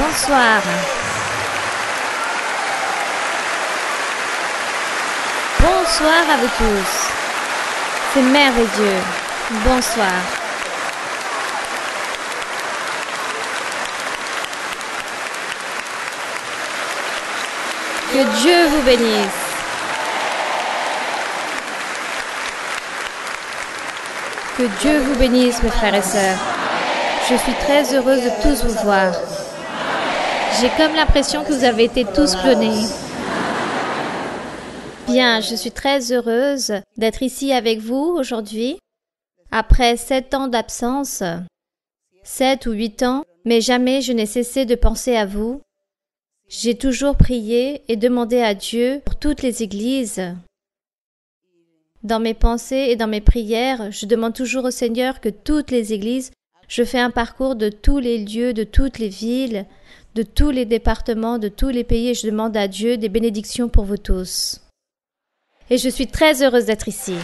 Bonsoir. Bonsoir à vous tous. C'est merveilleux. Bonsoir. Que Dieu vous bénisse. Que Dieu vous bénisse, mes frères et sœurs. Je suis très heureuse de tous vous voir. J'ai comme l'impression que vous avez été tous clonés. Bien, je suis très heureuse d'être ici avec vous aujourd'hui. Après 7 ans d'absence, 7 ou 8 ans, mais jamais je n'ai cessé de penser à vous. J'ai toujours prié et demandé à Dieu pour toutes les églises. Dans mes pensées et dans mes prières, je demande toujours au Seigneur que toutes les églises, je fais un parcours de tous les lieux, de toutes les villes, de tous les départements, de tous les pays et je demande à Dieu des bénédictions pour vous tous. Et je suis très heureuse d'être ici.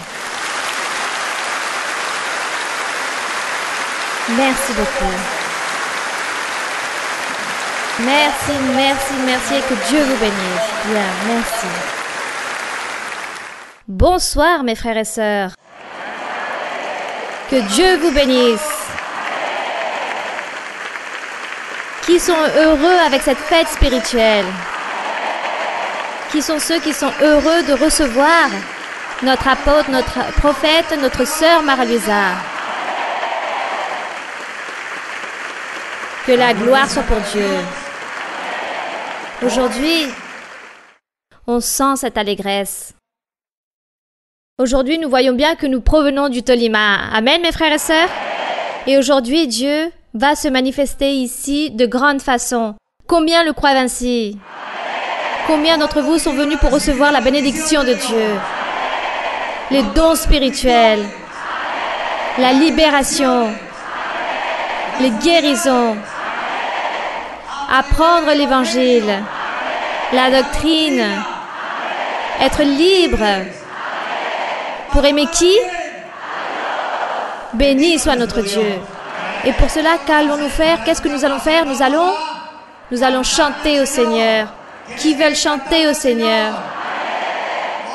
Merci beaucoup. Merci, merci, merci et que Dieu vous bénisse. Bien, merci. Bonsoir mes frères et sœurs. Que Dieu vous bénisse. Qui sont heureux avec cette fête spirituelle? Qui sont ceux qui sont heureux de recevoir notre apôtre, notre prophète, notre sœur Marie-Louisa? Que la gloire soit pour Dieu. Aujourd'hui, on sent cette allégresse. Aujourd'hui, nous voyons bien que nous provenons du Tolima. Amen, mes frères et sœurs. Et aujourd'hui, Dieu va se manifester ici de grande façon. Combien le croient ainsi? Combien d'entre vous sont venus pour recevoir la bénédiction de Dieu? Les dons spirituels, la libération, les guérisons, apprendre l'évangile, la doctrine, être libre. Pour aimer qui? Béni soit notre Dieu. Et pour cela, qu'allons-nous faire? Qu'est-ce que nous allons faire? Nous allons chanter au Seigneur. Qui veulent chanter au Seigneur?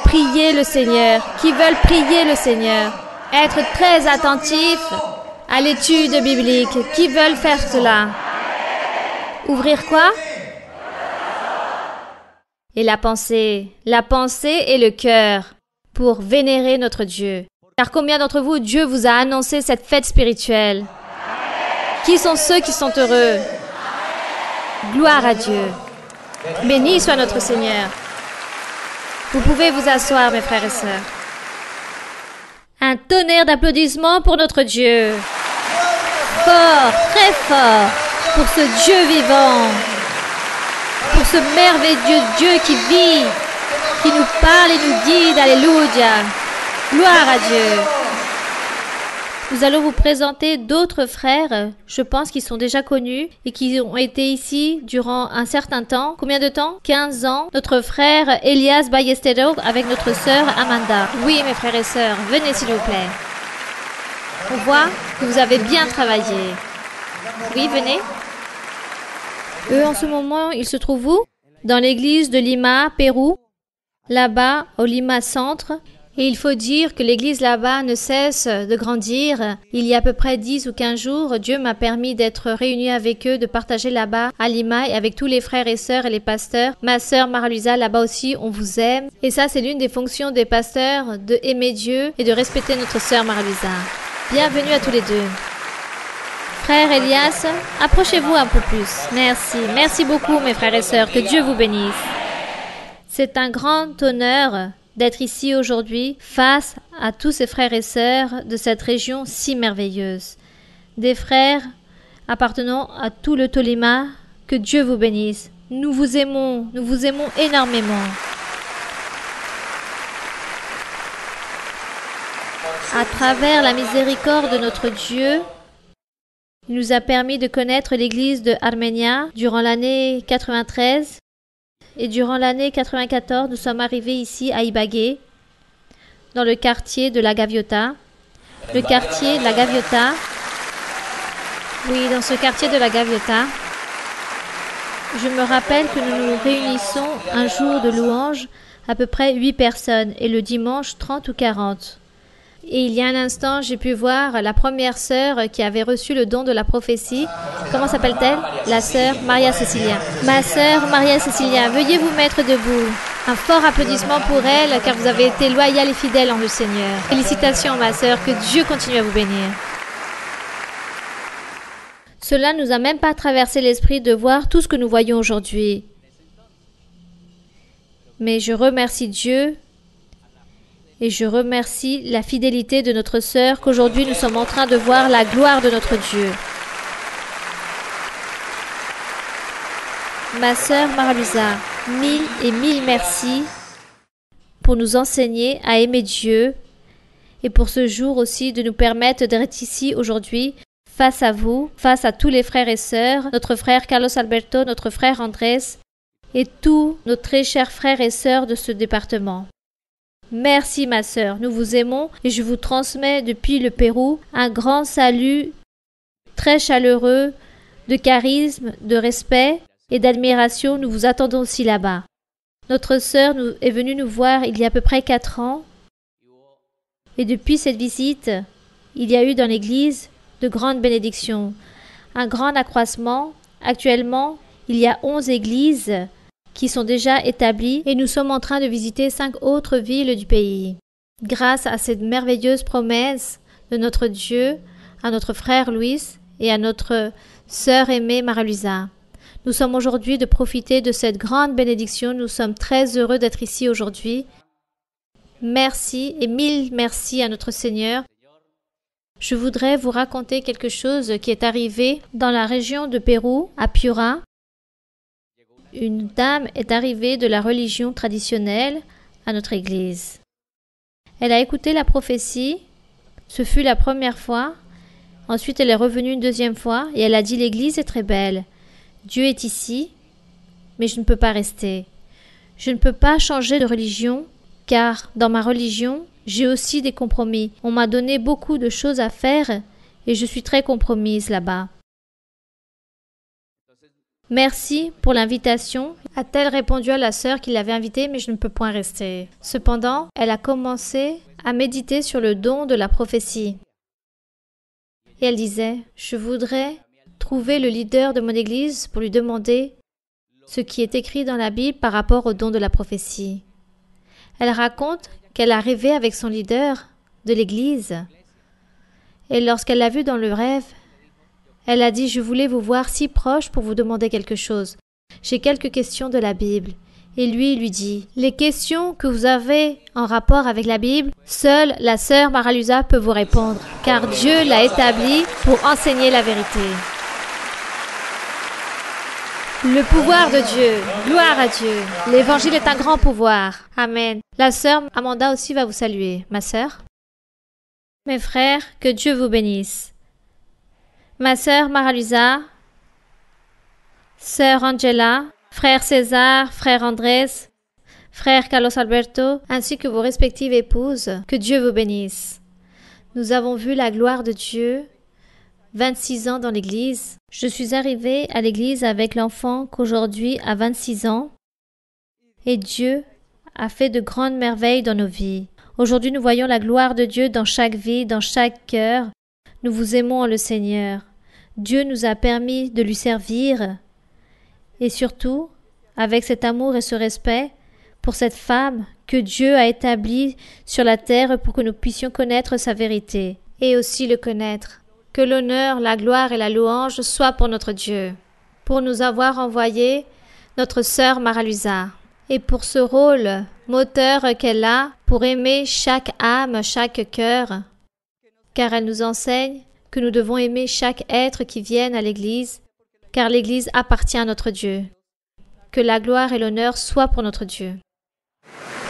Prier le Seigneur. Qui veulent prier le Seigneur? Être très attentifs à l'étude biblique. Qui veulent faire cela? Ouvrir quoi? Et la pensée et le cœur pour vénérer notre Dieu. Car combien d'entre vous, Dieu vous a annoncé cette fête spirituelle? Qui sont ceux qui sont heureux? Gloire à Dieu. Béni soit notre Seigneur. Vous pouvez vous asseoir, mes frères et sœurs. Un tonnerre d'applaudissements pour notre Dieu. Fort, très fort, pour ce Dieu vivant, pour ce merveilleux Dieu qui vit, qui nous parle et nous guide. Alléluia. Gloire à Dieu. Nous allons vous présenter d'autres frères, je pense qu'ils sont déjà connus et qui ont été ici durant un certain temps. Combien de temps? 15 ans. Notre frère Elias Ballesteros avec notre sœur Amanda. Oui, mes frères et sœurs, venez s'il vous plaît. On voit que vous avez bien travaillé. Oui, venez. Eux, en ce moment, ils se trouvent où? Dans l'église de Lima, Pérou. Là-bas, au Lima Centre. Et il faut dire que l'église là-bas ne cesse de grandir. Il y a à peu près 10 ou 15 jours, Dieu m'a permis d'être réunie avec eux, de partager là-bas à Lima et avec tous les frères et sœurs et les pasteurs. Ma sœur Marie-Louisa, là-bas aussi, on vous aime. Et ça, c'est l'une des fonctions des pasteurs, de aimer Dieu et de respecter notre sœur Marie-Louisa. Bienvenue à tous les deux. Frère Elias, approchez-vous un peu plus. Merci. Merci beaucoup, mes frères et sœurs. Que Dieu vous bénisse. C'est un grand honneur d'être ici aujourd'hui face à tous ces frères et sœurs de cette région si merveilleuse. Des frères appartenant à tout le Tolima, que Dieu vous bénisse. Nous vous aimons énormément. À travers la miséricorde de notre Dieu, il nous a permis de connaître l'église de Armenia durant l'année 93. Et durant l'année 94, nous sommes arrivés ici à Ibagué, dans le quartier de la Gaviota. Le quartier de la Gaviota. Oui, dans ce quartier de la Gaviota. Je me rappelle que nous nous réunissons un jour de louange, à peu près 8 personnes, et le dimanche 30 ou 40. Et il y a un instant, j'ai pu voir la première sœur qui avait reçu le don de la prophétie. Comment s'appelle-t-elle? La sœur Maria Cecilia. Ma sœur Maria Cecilia, veuillez vous mettre debout. Un fort applaudissement pour elle, car vous avez été loyale et fidèle en le Seigneur. Félicitations, ma sœur, que Dieu continue à vous bénir. Cela nous a même pas traversé l'esprit de voir tout ce que nous voyons aujourd'hui. Mais je remercie Dieu et je remercie la fidélité de notre sœur qu'aujourd'hui nous sommes en train de voir la gloire de notre Dieu. Ma sœur Maralusa, 1000 et 1000 merci pour nous enseigner à aimer Dieu et pour ce jour aussi de nous permettre d'être ici aujourd'hui face à vous, face à tous les frères et sœurs, notre frère Carlos Alberto, notre frère Andrés et tous nos très chers frères et sœurs de ce département. Merci ma sœur, nous vous aimons et je vous transmets depuis le Pérou un grand salut très chaleureux, de charisme, de respect et d'admiration. Nous vous attendons aussi là-bas. Notre sœur est venue nous voir il y a à peu près 4 ans et depuis cette visite, il y a eu dans l'église de grandes bénédictions, un grand accroissement. Actuellement, il y a 11 églises qui sont déjà établies et nous sommes en train de visiter 5 autres villes du pays. Grâce à cette merveilleuse promesse de notre Dieu, à notre frère Luis et à notre sœur aimée Maralusa. Nous sommes aujourd'hui de profiter de cette grande bénédiction. Nous sommes très heureux d'être ici aujourd'hui. Merci et 1000 merci à notre Seigneur. Je voudrais vous raconter quelque chose qui est arrivé dans la région de Pérou, à Piura. Une dame est arrivée de la religion traditionnelle à notre église. Elle a écouté la prophétie, ce fut la première fois. Ensuite, elle est revenue une deuxième fois et elle a dit « L'église est très belle. Dieu est ici, mais je ne peux pas rester. Je ne peux pas changer de religion, car dans ma religion, j'ai aussi des compromis. On m'a donné beaucoup de choses à faire et je suis très compromise là-bas. » Merci pour l'invitation, a-t-elle répondu à la sœur qui l'avait invitée, mais je ne peux point rester. Cependant, elle a commencé à méditer sur le don de la prophétie. Et elle disait, je voudrais trouver le leader de mon église pour lui demander ce qui est écrit dans la Bible par rapport au don de la prophétie. Elle raconte qu'elle a rêvé avec son leader de l'église. Et lorsqu'elle l'a vu dans le rêve, elle a dit « Je voulais vous voir si proche pour vous demander quelque chose. J'ai quelques questions de la Bible. » Et lui dit « Les questions que vous avez en rapport avec la Bible, seule la sœur Maralusa peut vous répondre, car Dieu l'a établie pour enseigner la vérité. » Le pouvoir de Dieu, gloire à Dieu. L'évangile est un grand pouvoir. Amen. La sœur Amanda aussi va vous saluer, ma sœur. Mes frères, que Dieu vous bénisse. Ma sœur Maralusa, sœur Angela, frère César, frère Andrés, frère Carlos Alberto, ainsi que vos respectives épouses, que Dieu vous bénisse. Nous avons vu la gloire de Dieu, 26 ans dans l'église. Je suis arrivée à l'église avec l'enfant qu'aujourd'hui a 26 ans, et Dieu a fait de grandes merveilles dans nos vies. Aujourd'hui, nous voyons la gloire de Dieu dans chaque vie, dans chaque cœur. Nous vous aimons le Seigneur. Dieu nous a permis de lui servir et surtout, avec cet amour et ce respect pour cette femme que Dieu a établie sur la terre pour que nous puissions connaître sa vérité et aussi le connaître. Que l'honneur, la gloire et la louange soient pour notre Dieu, pour nous avoir envoyé notre sœur Maralusa et pour ce rôle moteur qu'elle a pour aimer chaque âme, chaque cœur, car elle nous enseigne que nous devons aimer chaque être qui vienne à l'Église, car l'Église appartient à notre Dieu. Que la gloire et l'honneur soient pour notre Dieu.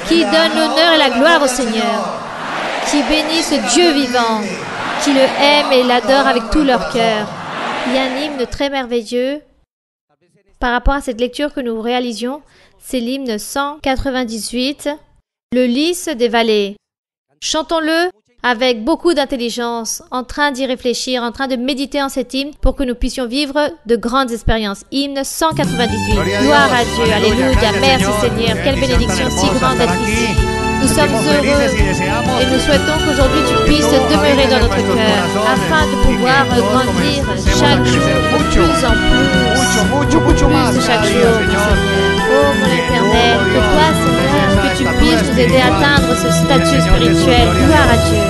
Qui donne l'honneur et la gloire au Seigneur, qui bénit ce Dieu vivant, qui le aime et l'adore avec tout leur cœur. Il y a un hymne très merveilleux par rapport à cette lecture que nous réalisions, c'est l'hymne 198, le lys des vallées. Chantons-le avec beaucoup d'intelligence, en train d'y réfléchir, en train de méditer en cet hymne pour que nous puissions vivre de grandes expériences. Hymne 198. Gloire à Dieu, alléluia, merci Seigneur, quelle bénédiction si grande d'être ici. Nous sommes heureux et nous souhaitons qu'aujourd'hui tu puisses demeurer dans notre cœur afin de pouvoir grandir chaque jour de plus en plus, beaucoup plus chaque jour, Seigneur. Oh mon Éternel, que toi Seigneur, que tu puisses nous aider à atteindre ce statut spirituel. Gloire à Dieu.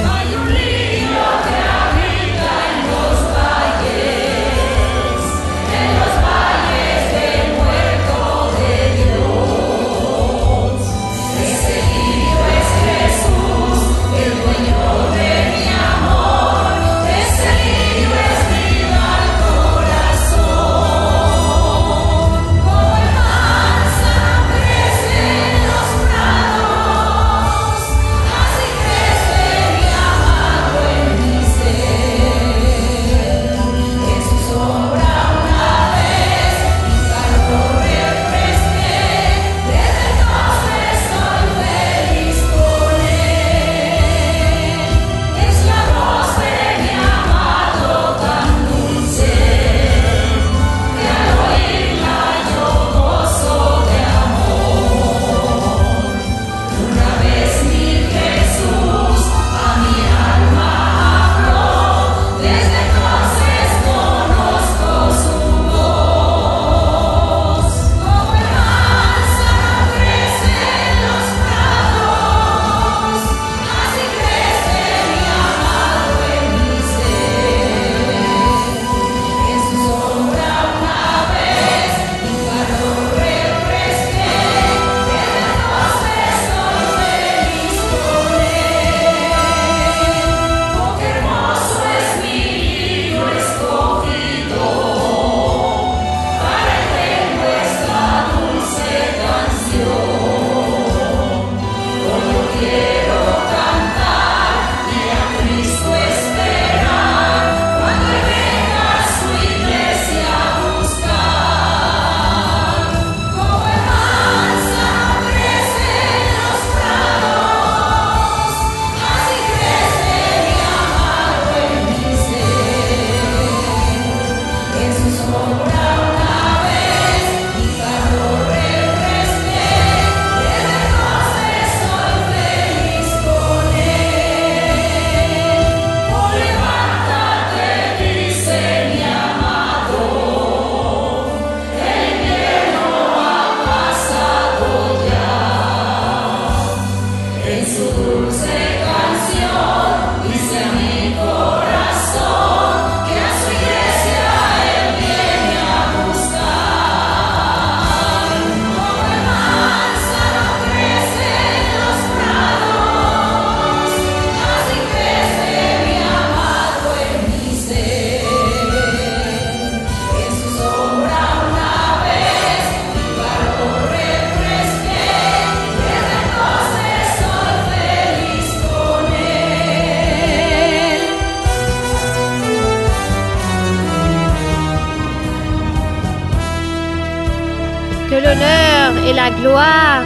Que l'honneur et la gloire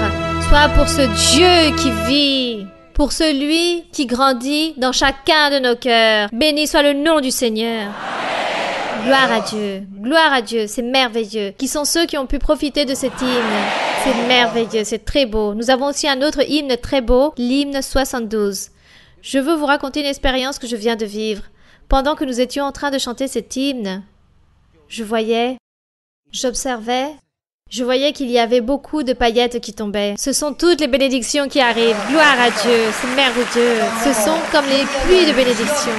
soient pour ce Dieu qui vit, pour celui qui grandit dans chacun de nos cœurs. Béni soit le nom du Seigneur. Gloire à Dieu, c'est merveilleux. Qui sont ceux qui ont pu profiter de cet hymne? C'est merveilleux, c'est très beau. Nous avons aussi un autre hymne très beau, l'hymne 72. Je veux vous raconter une expérience que je viens de vivre. Pendant que nous étions en train de chanter cet hymne, j'observais, je voyais qu'il y avait beaucoup de paillettes qui tombaient. Ce sont toutes les bénédictions qui arrivent. Gloire à Dieu, c'est merveilleux. Ce sont comme les pluies de bénédictions.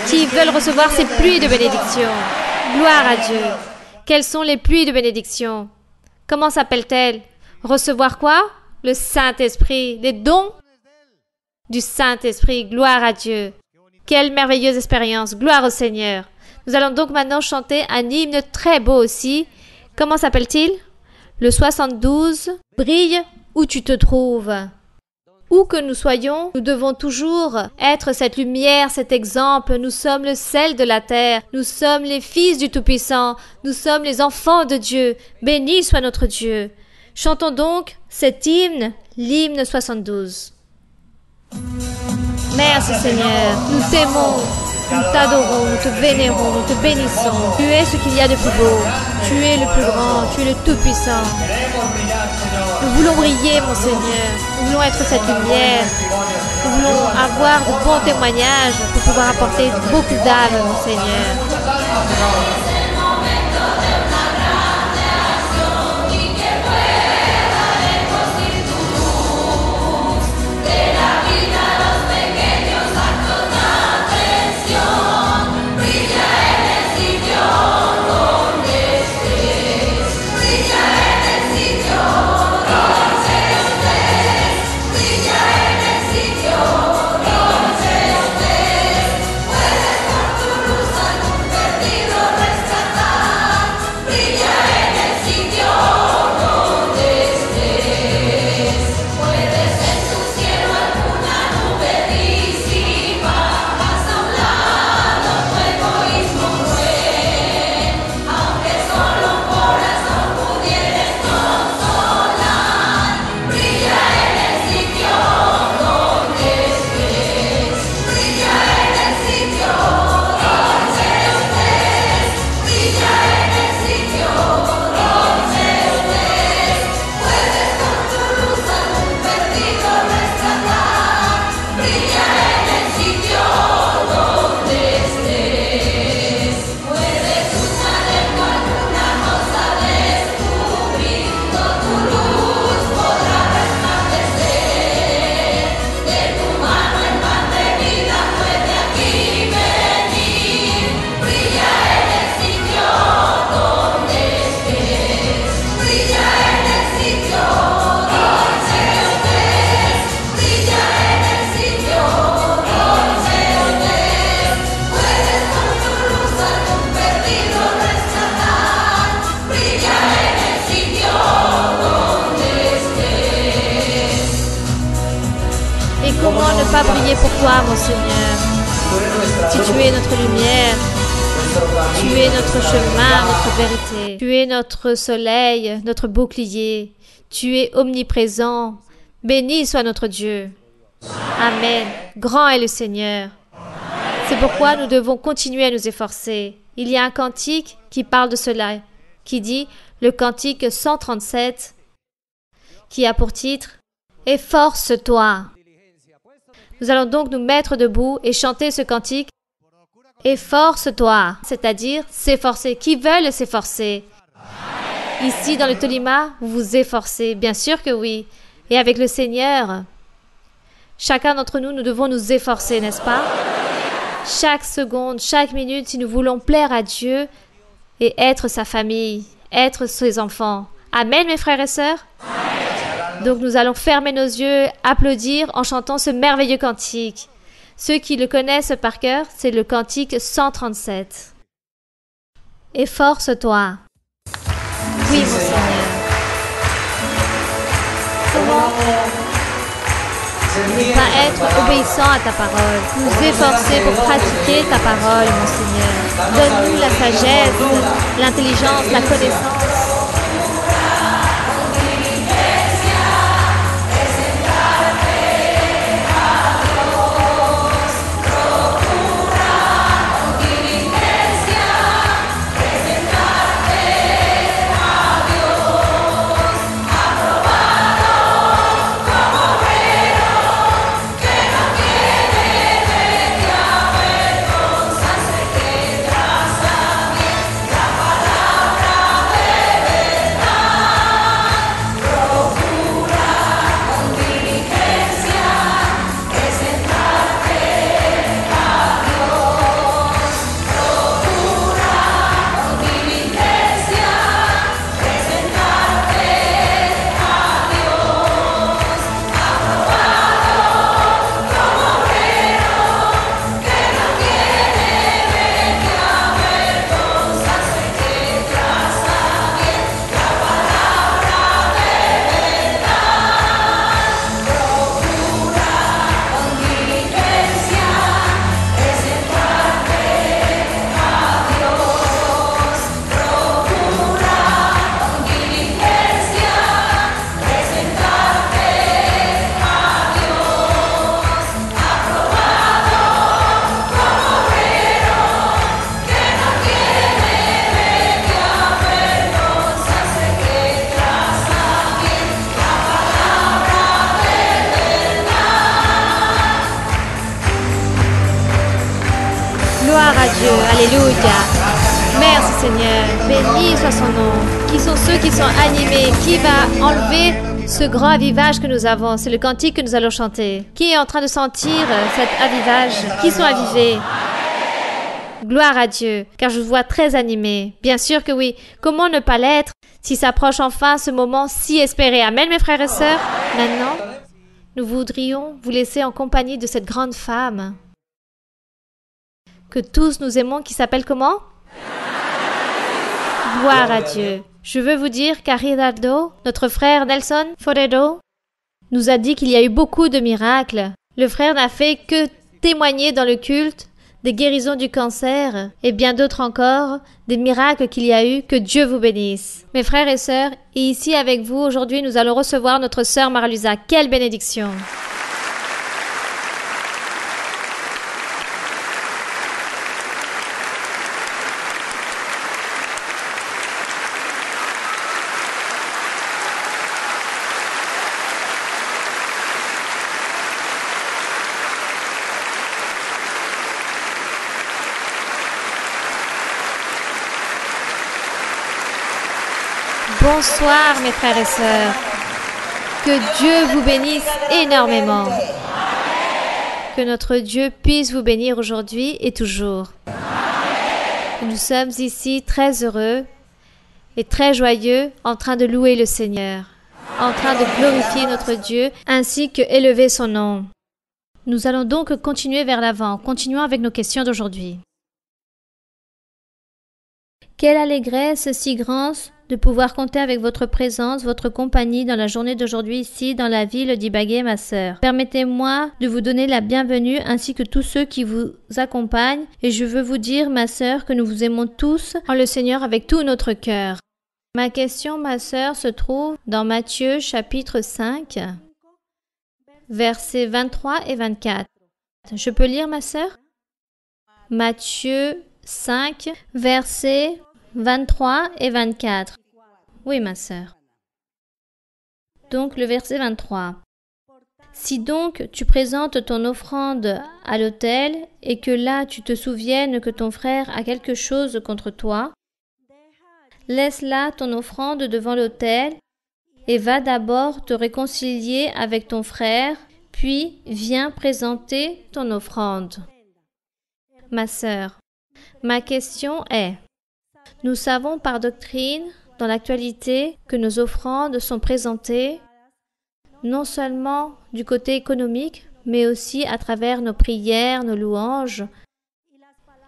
Qui veulent recevoir ces pluies de bénédictions? Gloire à Dieu. Quelles sont les pluies de bénédictions? Comment s'appellent-elles? Recevoir quoi? Le Saint-Esprit, les dons du Saint-Esprit. Gloire à Dieu. Quelle merveilleuse expérience. Gloire au Seigneur. Nous allons donc maintenant chanter un hymne très beau aussi. Comment s'appelle-t-il? Le 72. Brille où tu te trouves. Où que nous soyons, nous devons toujours être cette lumière, cet exemple. Nous sommes le sel de la terre. Nous sommes les fils du Tout-Puissant. Nous sommes les enfants de Dieu. Béni soit notre Dieu. Chantons donc cet hymne, l'hymne 72. Merci Seigneur. Nous t'aimons, nous t'adorons, nous te vénérons, nous te bénissons. Tu es ce qu'il y a de plus beau. Tu es le plus grand, tu es le Tout-Puissant. Nous voulons briller, mon Seigneur. Nous voulons être cette lumière. Nous voulons avoir de bons témoignages pour pouvoir apporter beaucoup d'âmes, mon Seigneur. Comment ne pas briller pour toi, mon Seigneur? Si tu es notre lumière, tu es notre chemin, notre vérité. Tu es notre soleil, notre bouclier. Tu es omniprésent. Béni soit notre Dieu. Amen. Grand est le Seigneur. C'est pourquoi nous devons continuer à nous efforcer. Il y a un cantique qui parle de cela, qui dit, le cantique 137, qui a pour titre « Efforce-toi ». Nous allons donc nous mettre debout et chanter ce cantique « Efforce-toi », c'est-à-dire s'efforcer. Qui veulent s'efforcer? Ici, dans le Tolima, vous vous efforcez, bien sûr que oui. Et avec le Seigneur, chacun d'entre nous, nous devons nous efforcer, n'est-ce pas? Chaque seconde, chaque minute, si nous voulons plaire à Dieu et être sa famille, être ses enfants. Amen, mes frères et sœurs? Donc nous allons fermer nos yeux, applaudir en chantant ce merveilleux cantique. Ceux qui le connaissent par cœur, c'est le cantique 137. Efforce-toi. Oui, mon Seigneur. Comment ne pas être obéissant à ta parole, nous efforcer pour pratiquer ta parole, mon Seigneur. Donne-nous la sagesse, l'intelligence, la connaissance. Dieu. Alléluia. Merci Seigneur. Béni soit son nom. Qui sont ceux qui sont animés? Qui va enlever ce grand avivage que nous avons? C'est le cantique que nous allons chanter. Qui est en train de sentir cet avivage? Qui sont avivés? Gloire à Dieu, car je vous vois très animés. Bien sûr que oui. Comment ne pas l'être si s'approche enfin ce moment si espéré? Amen, mes frères et sœurs. Maintenant, nous voudrions vous laisser en compagnie de cette grande femme que tous nous aimons, qui s'appelle comment? Gloire à Dieu. Je veux vous dire qu'Ariraldo, notre frère Nelson Foredo, nous a dit qu'il y a eu beaucoup de miracles. Le frère n'a fait que témoigner dans le culte des guérisons du cancer et bien d'autres encore, des miracles qu'il y a eu. Que Dieu vous bénisse. Mes frères et sœurs, et ici avec vous aujourd'hui, nous allons recevoir notre sœur Marlusa. Quelle bénédiction! Bonsoir mes frères et sœurs. Que Dieu vous bénisse énormément. Que notre Dieu puisse vous bénir aujourd'hui et toujours. Nous sommes ici très heureux et très joyeux en train de louer le Seigneur, en train de glorifier notre Dieu ainsi que élever son nom. Nous allons donc continuer vers l'avant. Continuons avec nos questions d'aujourd'hui. Quelle allégresse si grande de pouvoir compter avec votre présence, votre compagnie dans la journée d'aujourd'hui ici dans la ville d'Ibagué, ma sœur. Permettez-moi de vous donner la bienvenue ainsi que tous ceux qui vous accompagnent et je veux vous dire, ma sœur, que nous vous aimons tous en le Seigneur avec tout notre cœur. Ma question, ma sœur, se trouve dans Matthieu chapitre 5, versets 23 et 24. Je peux lire, ma sœur? Matthieu 5, versets 23 et 24. Oui, ma sœur. Donc, le verset 23. Si donc tu présentes ton offrande à l'autel et que là tu te souviennes que ton frère a quelque chose contre toi, laisse là ton offrande devant l'autel et va d'abord te réconcilier avec ton frère, puis viens présenter ton offrande. Ma sœur, ma question est, nous savons par doctrine, dans l'actualité, que nos offrandes sont présentées non seulement du côté économique, mais aussi à travers nos prières, nos louanges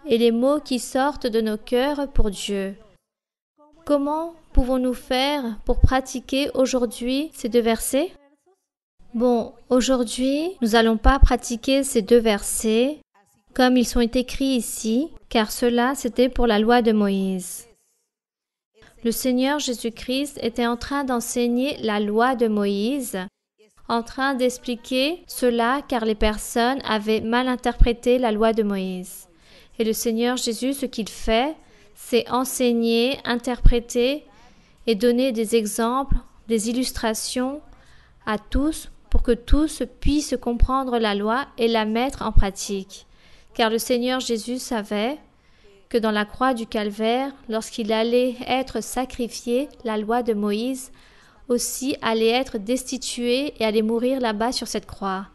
et les mots qui sortent de nos cœurs pour Dieu. Comment pouvons-nous faire pour pratiquer aujourd'hui ces deux versets? Bon, aujourd'hui, nous n'allons pas pratiquer ces deux versets comme ils sont écrits ici, car cela, c'était pour la loi de Moïse. Le Seigneur Jésus-Christ était en train d'enseigner la loi de Moïse, en train d'expliquer cela car les personnes avaient mal interprété la loi de Moïse. Et le Seigneur Jésus, ce qu'il fait, c'est enseigner, interpréter et donner des exemples, des illustrations à tous pour que tous puissent comprendre la loi et la mettre en pratique. Car le Seigneur Jésus savait que dans la croix du Calvaire, lorsqu'il allait être sacrifié, la loi de Moïse aussi allait être destituée et allait mourir là-bas sur cette croix.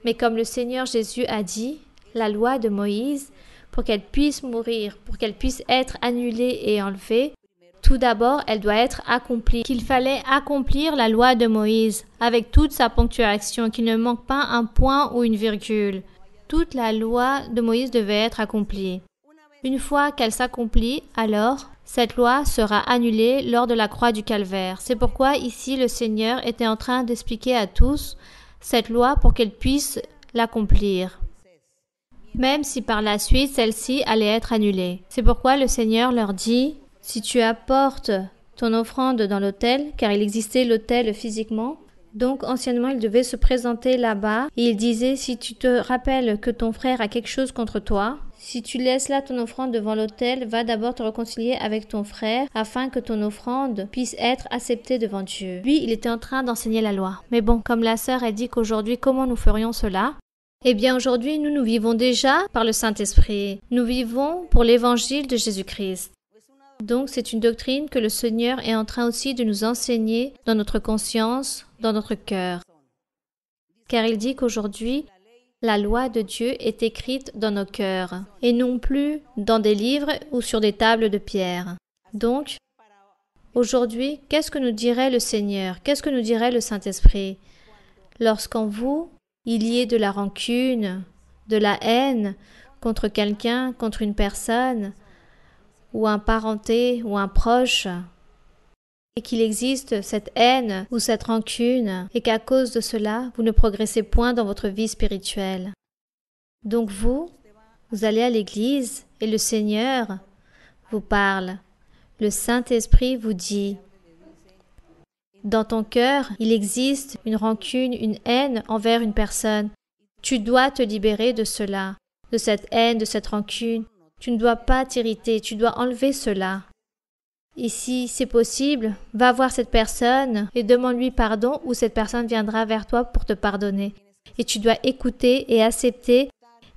Mais comme le Seigneur Jésus a dit, la loi de Moïse, pour qu'elle puisse mourir, pour qu'elle puisse être annulée et enlevée, tout d'abord, elle doit être accomplie. Qu'il fallait accomplir la loi de Moïse avec toute sa ponctuation, qu'il ne manque pas un point ou une virgule. Toute la loi de Moïse devait être accomplie. Une fois qu'elle s'accomplit, alors, cette loi sera annulée lors de la croix du Calvaire. C'est pourquoi ici le Seigneur était en train d'expliquer à tous cette loi pour qu'elle puisse l'accomplir, même si par la suite celle-ci allait être annulée. C'est pourquoi le Seigneur leur dit, si tu apportes ton offrande dans l'autel, car il existait l'autel physiquement, donc anciennement il devait se présenter là-bas, et il disait, si tu te rappelles que ton frère a quelque chose contre toi, si tu laisses là ton offrande devant l'autel, va d'abord te réconcilier avec ton frère afin que ton offrande puisse être acceptée devant Dieu. Lui, il était en train d'enseigner la loi. Mais bon, comme la sœur a dit qu'aujourd'hui, comment nous ferions cela? Eh bien aujourd'hui, nous vivons déjà par le Saint-Esprit. Nous vivons pour l'évangile de Jésus-Christ. Donc c'est une doctrine que le Seigneur est en train aussi de nous enseigner dans notre conscience, dans notre cœur. Car il dit qu'aujourd'hui, la loi de Dieu est écrite dans nos cœurs et non plus dans des livres ou sur des tables de pierre. Donc, aujourd'hui, qu'est-ce que nous dirait le Seigneur? Qu'est-ce que nous dirait le Saint-Esprit? Lorsqu'en vous, il y ait de la rancune, de la haine contre quelqu'un, contre une personne, ou un parenté, ou un proche, et qu'il existe cette haine ou cette rancune, et qu'à cause de cela, vous ne progressez point dans votre vie spirituelle. Donc vous allez à l'église, et le Seigneur vous parle. Le Saint-Esprit vous dit, dans ton cœur, il existe une rancune, une haine envers une personne. Tu dois te libérer de cela, de cette haine, de cette rancune. Tu ne dois pas t'irriter, tu dois enlever cela. Et si c'est possible, va voir cette personne et demande-lui pardon ou cette personne viendra vers toi pour te pardonner. Et tu dois écouter et accepter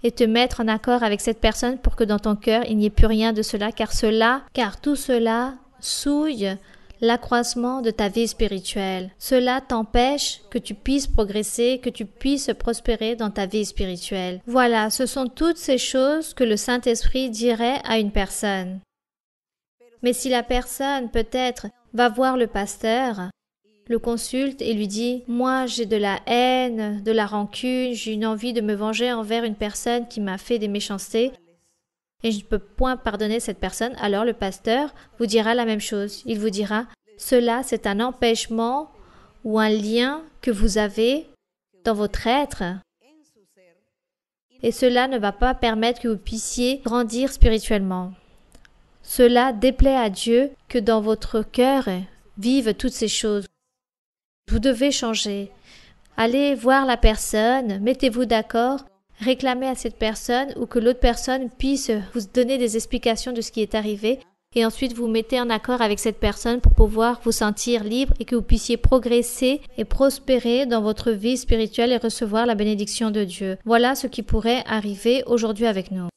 et te mettre en accord avec cette personne pour que dans ton cœur, il n'y ait plus rien de cela, car tout cela souille l'accroissement de ta vie spirituelle. Cela t'empêche que tu puisses progresser, que tu puisses prospérer dans ta vie spirituelle. Voilà, ce sont toutes ces choses que le Saint-Esprit dirait à une personne. Mais si la personne, peut-être, va voir le pasteur, le consulte et lui dit « Moi, j'ai de la haine, de la rancune, j'ai une envie de me venger envers une personne qui m'a fait des méchancetés et je ne peux point pardonner cette personne », alors le pasteur vous dira la même chose. Il vous dira « Cela, c'est un empêchement ou un lien que vous avez dans votre être et cela ne va pas permettre que vous puissiez grandir spirituellement. Cela déplaît à Dieu que dans votre cœur vivent toutes ces choses. Vous devez changer. Allez voir la personne, mettez-vous d'accord, réclamez à cette personne ou que l'autre personne puisse vous donner des explications de ce qui est arrivé et ensuite vous mettez en accord avec cette personne pour pouvoir vous sentir libre et que vous puissiez progresser et prospérer dans votre vie spirituelle et recevoir la bénédiction de Dieu. Voilà ce qui pourrait arriver aujourd'hui avec nous.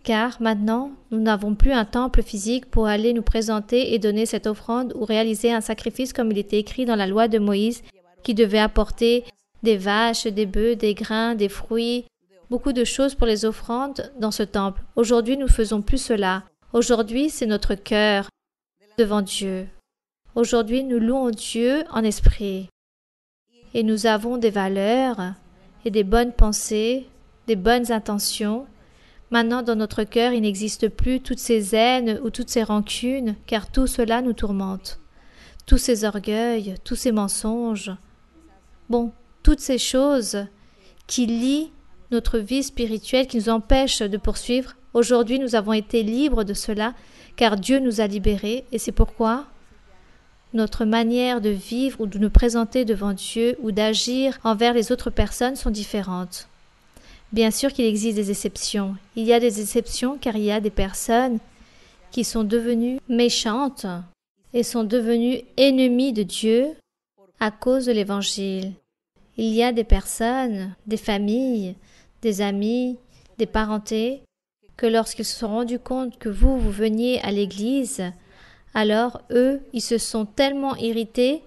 Car maintenant, nous n'avons plus un temple physique pour aller nous présenter et donner cette offrande ou réaliser un sacrifice comme il était écrit dans la loi de Moïse, qui devait apporter des vaches, des bœufs, des grains, des fruits, beaucoup de choses pour les offrandes dans ce temple. Aujourd'hui, nous ne faisons plus cela. Aujourd'hui, c'est notre cœur devant Dieu. Aujourd'hui, nous louons Dieu en esprit. Et nous avons des valeurs et des bonnes pensées, des bonnes intentions. Maintenant, dans notre cœur, il n'existe plus toutes ces haines ou toutes ces rancunes, car tout cela nous tourmente. Tous ces orgueils, tous ces mensonges. Bon, toutes ces choses qui lient notre vie spirituelle, qui nous empêchent de poursuivre. Aujourd'hui, nous avons été libres de cela, car Dieu nous a libérés, et c'est pourquoi notre manière de vivre ou de nous présenter devant Dieu ou d'agir envers les autres personnes sont différentes. Bien sûr qu'il existe des exceptions. Il y a des exceptions car il y a des personnes qui sont devenues méchantes et sont devenues ennemies de Dieu à cause de l'Évangile. Il y a des personnes, des familles, des amis, des parentés, que lorsqu'ils se sont rendus compte que vous veniez à l'église, alors eux, ils se sont tellement irrités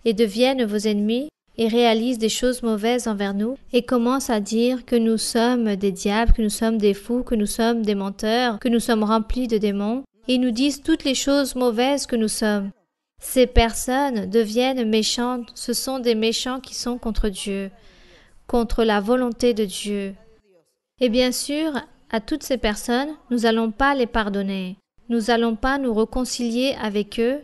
et deviennent vos ennemis et réalisent des choses mauvaises envers nous et commencent à dire que nous sommes des diables, que nous sommes des fous, que nous sommes des menteurs, que nous sommes remplis de démons, et nous disent toutes les choses mauvaises que nous sommes. Ces personnes deviennent méchantes, ce sont des méchants qui sont contre Dieu, contre la volonté de Dieu. Et bien sûr, à toutes ces personnes, nous n'allons pas les pardonner. Nous n'allons pas nous réconcilier avec eux.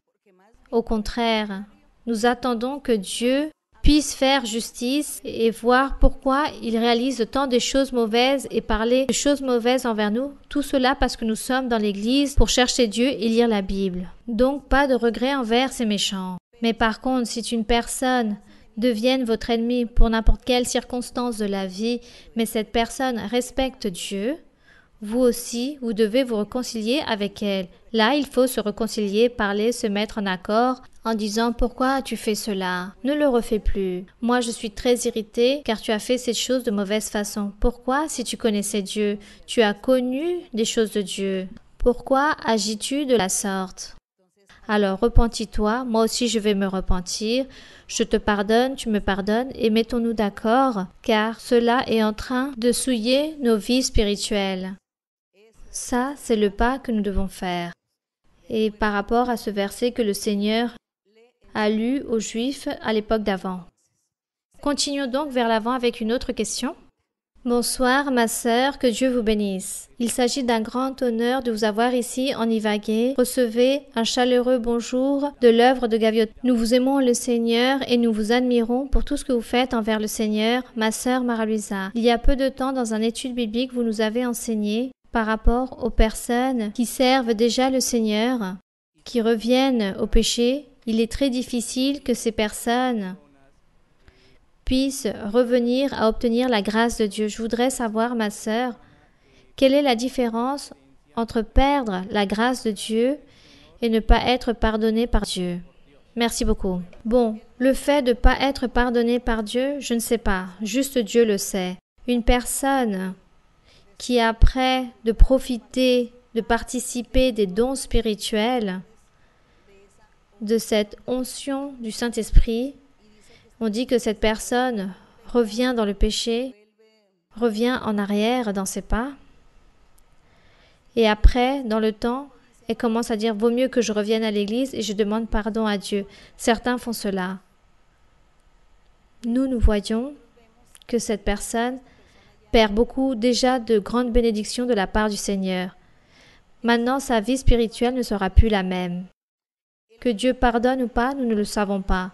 Au contraire, nous attendons que Dieu puisse faire justice et voir pourquoi il réalise tant de choses mauvaises et parler de choses mauvaises envers nous. Tout cela parce que nous sommes dans l'église pour chercher Dieu et lire la Bible. Donc pas de regret envers ces méchants. Mais par contre, si une personne devienne votre ennemi pour n'importe quelle circonstance de la vie, mais cette personne respecte Dieu, vous aussi, vous devez vous réconcilier avec elle. Là, il faut se réconcilier, parler, se mettre en accord en disant « Pourquoi as-tu fait cela? Ne le refais plus. Moi, je suis très irritée car tu as fait cette chose de mauvaise façon. Pourquoi, si tu connaissais Dieu, tu as connu des choses de Dieu? Pourquoi agis-tu de la sorte? Alors, repentis-toi, moi aussi je vais me repentir. Je te pardonne, tu me pardonnes et mettons-nous d'accord car cela est en train de souiller nos vies spirituelles. » Ça, c'est le pas que nous devons faire. Et par rapport à ce verset que le Seigneur a lu aux Juifs à l'époque d'avant. Continuons donc vers l'avant avec une autre question. Bonsoir, ma sœur, que Dieu vous bénisse. Il s'agit d'un grand honneur de vous avoir ici en Ivagué. Recevez un chaleureux bonjour de l'œuvre de Gaviota. Nous vous aimons le Seigneur et nous vous admirons pour tout ce que vous faites envers le Seigneur, ma sœur Mara-Luisa. Il y a peu de temps, dans une étude biblique, vous nous avez enseigné par rapport aux personnes qui servent déjà le Seigneur, qui reviennent au péché. Il est très difficile que ces personnes puissent revenir à obtenir la grâce de Dieu. Je voudrais savoir, ma sœur, quelle est la différence entre perdre la grâce de Dieu et ne pas être pardonné par Dieu? Merci beaucoup. Bon, le fait de ne pas être pardonné par Dieu, je ne sais pas, juste Dieu le sait. Une personne qui, après de profiter, de participer des dons spirituels, de cette onction du Saint-Esprit, on dit que cette personne revient dans le péché, revient en arrière dans ses pas, et après, dans le temps, elle commence à dire « Vaut mieux que je revienne à l'église et je demande pardon à Dieu ». Certains font cela. Nous voyons que cette personne perd beaucoup déjà de grandes bénédictions de la part du Seigneur. Maintenant, sa vie spirituelle ne sera plus la même. Que Dieu pardonne ou pas, nous ne le savons pas.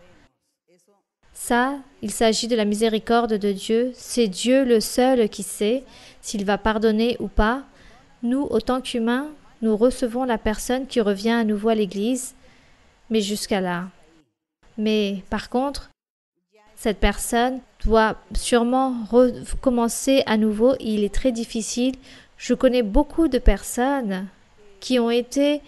Ça, il s'agit de la miséricorde de Dieu. C'est Dieu le seul qui sait s'il va pardonner ou pas. Nous, autant qu'humains, nous recevons la personne qui revient à nouveau à l'Église, mais jusqu'à là. Mais par contre, cette personne doit sûrement recommencer à nouveau. Il est très difficile. Je connais beaucoup de personnes qui ont été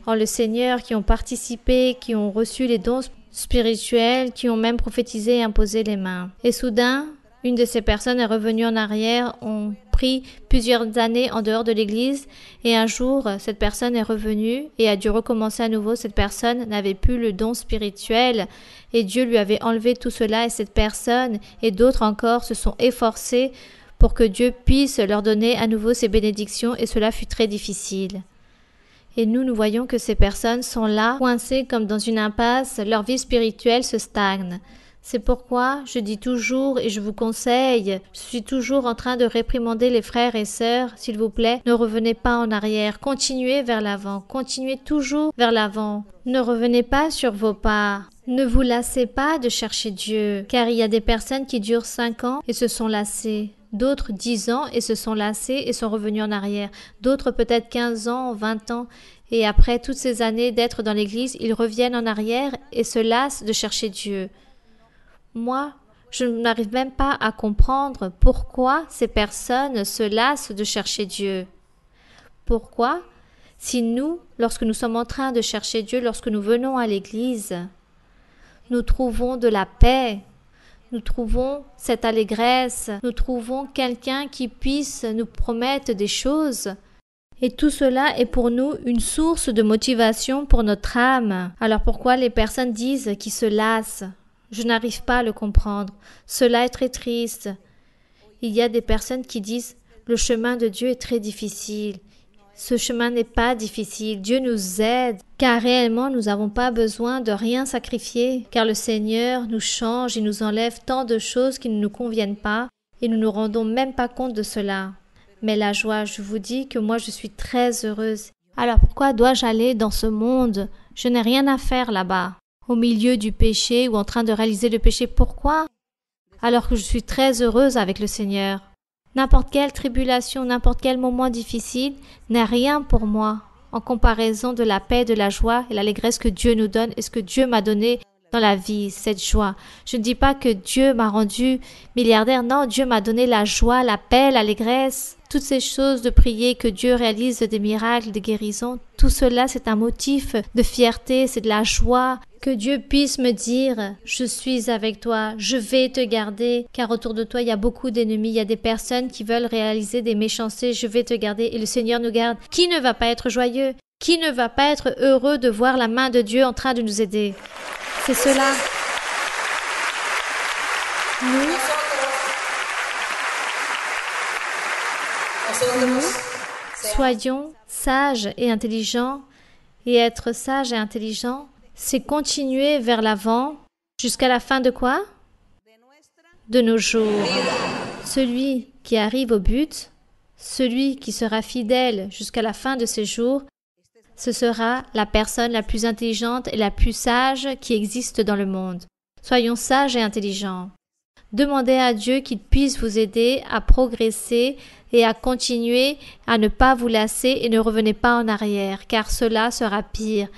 en le Seigneur, qui ont participé, qui ont reçu les dons spirituels, qui ont même prophétisé et imposé les mains. Et soudain, une de ces personnes est revenue en arrière, ont pris plusieurs années en dehors de l'église et un jour, cette personne est revenue et a dû recommencer à nouveau. Cette personne n'avait plus le don spirituel et Dieu lui avait enlevé tout cela et cette personne et d'autres encore se sont efforcés pour que Dieu puisse leur donner à nouveau ses bénédictions et cela fut très difficile. Et nous voyons que ces personnes sont là, coincées comme dans une impasse, leur vie spirituelle se stagne. C'est pourquoi je dis toujours et je vous conseille, je suis toujours en train de réprimander les frères et sœurs, s'il vous plaît, ne revenez pas en arrière, continuez vers l'avant, continuez toujours vers l'avant. Ne revenez pas sur vos pas. Ne vous lassez pas de chercher Dieu, car il y a des personnes qui durent 5 ans et se sont lassées. D'autres 10 ans et se sont lassés et sont revenus en arrière. D'autres peut-être 15 ans, 20 ans. Et après toutes ces années d'être dans l'église, ils reviennent en arrière et se lassent de chercher Dieu. Moi, je n'arrive même pas à comprendre pourquoi ces personnes se lassent de chercher Dieu. Pourquoi? Si nous, lorsque nous sommes en train de chercher Dieu, lorsque nous venons à l'église, nous trouvons de la paix, nous trouvons cette allégresse, nous trouvons quelqu'un qui puisse nous promettre des choses. Et tout cela est pour nous une source de motivation pour notre âme. Alors pourquoi les personnes disent qu'ils se lassent? Je n'arrive pas à le comprendre. Cela est très triste. Il y a des personnes qui disent « Le chemin de Dieu est très difficile ». Ce chemin n'est pas difficile. Dieu nous aide, car réellement nous n'avons pas besoin de rien sacrifier, car le Seigneur nous change et nous enlève tant de choses qui ne nous conviennent pas et nous ne nous rendons même pas compte de cela. Mais la joie, je vous dis que moi je suis très heureuse. Alors pourquoi dois-je aller dans ce monde? Je n'ai rien à faire là-bas, au milieu du péché ou en train de réaliser le péché. Pourquoi? Alors que je suis très heureuse avec le Seigneur. N'importe quelle tribulation, n'importe quel moment difficile n'est rien pour moi en comparaison de la paix, de la joie et l'allégresse que Dieu nous donne et ce que Dieu m'a donné dans la vie, cette joie. Je ne dis pas que Dieu m'a rendu milliardaire. Non, Dieu m'a donné la joie, la paix, l'allégresse. Toutes ces choses de prier, que Dieu réalise des miracles, des guérisons. Tout cela, c'est un motif de fierté, c'est de la joie. Que Dieu puisse me dire, je suis avec toi, je vais te garder, car autour de toi, il y a beaucoup d'ennemis, il y a des personnes qui veulent réaliser des méchancetés, je vais te garder et le Seigneur nous garde. Qui ne va pas être joyeux? Qui ne va pas être heureux de voir la main de Dieu en train de nous aider? C'est cela. Nous soyons sages et intelligents, et être sage et intelligent, c'est continuer vers l'avant jusqu'à la fin de quoi? De nos jours. Celui qui arrive au but, celui qui sera fidèle jusqu'à la fin de ses jours, ce sera la personne la plus intelligente et la plus sage qui existe dans le monde. Soyons sages et intelligents. Demandez à Dieu qu'il puisse vous aider à progresser et à continuer à ne pas vous lasser et ne revenez pas en arrière, car cela sera pire.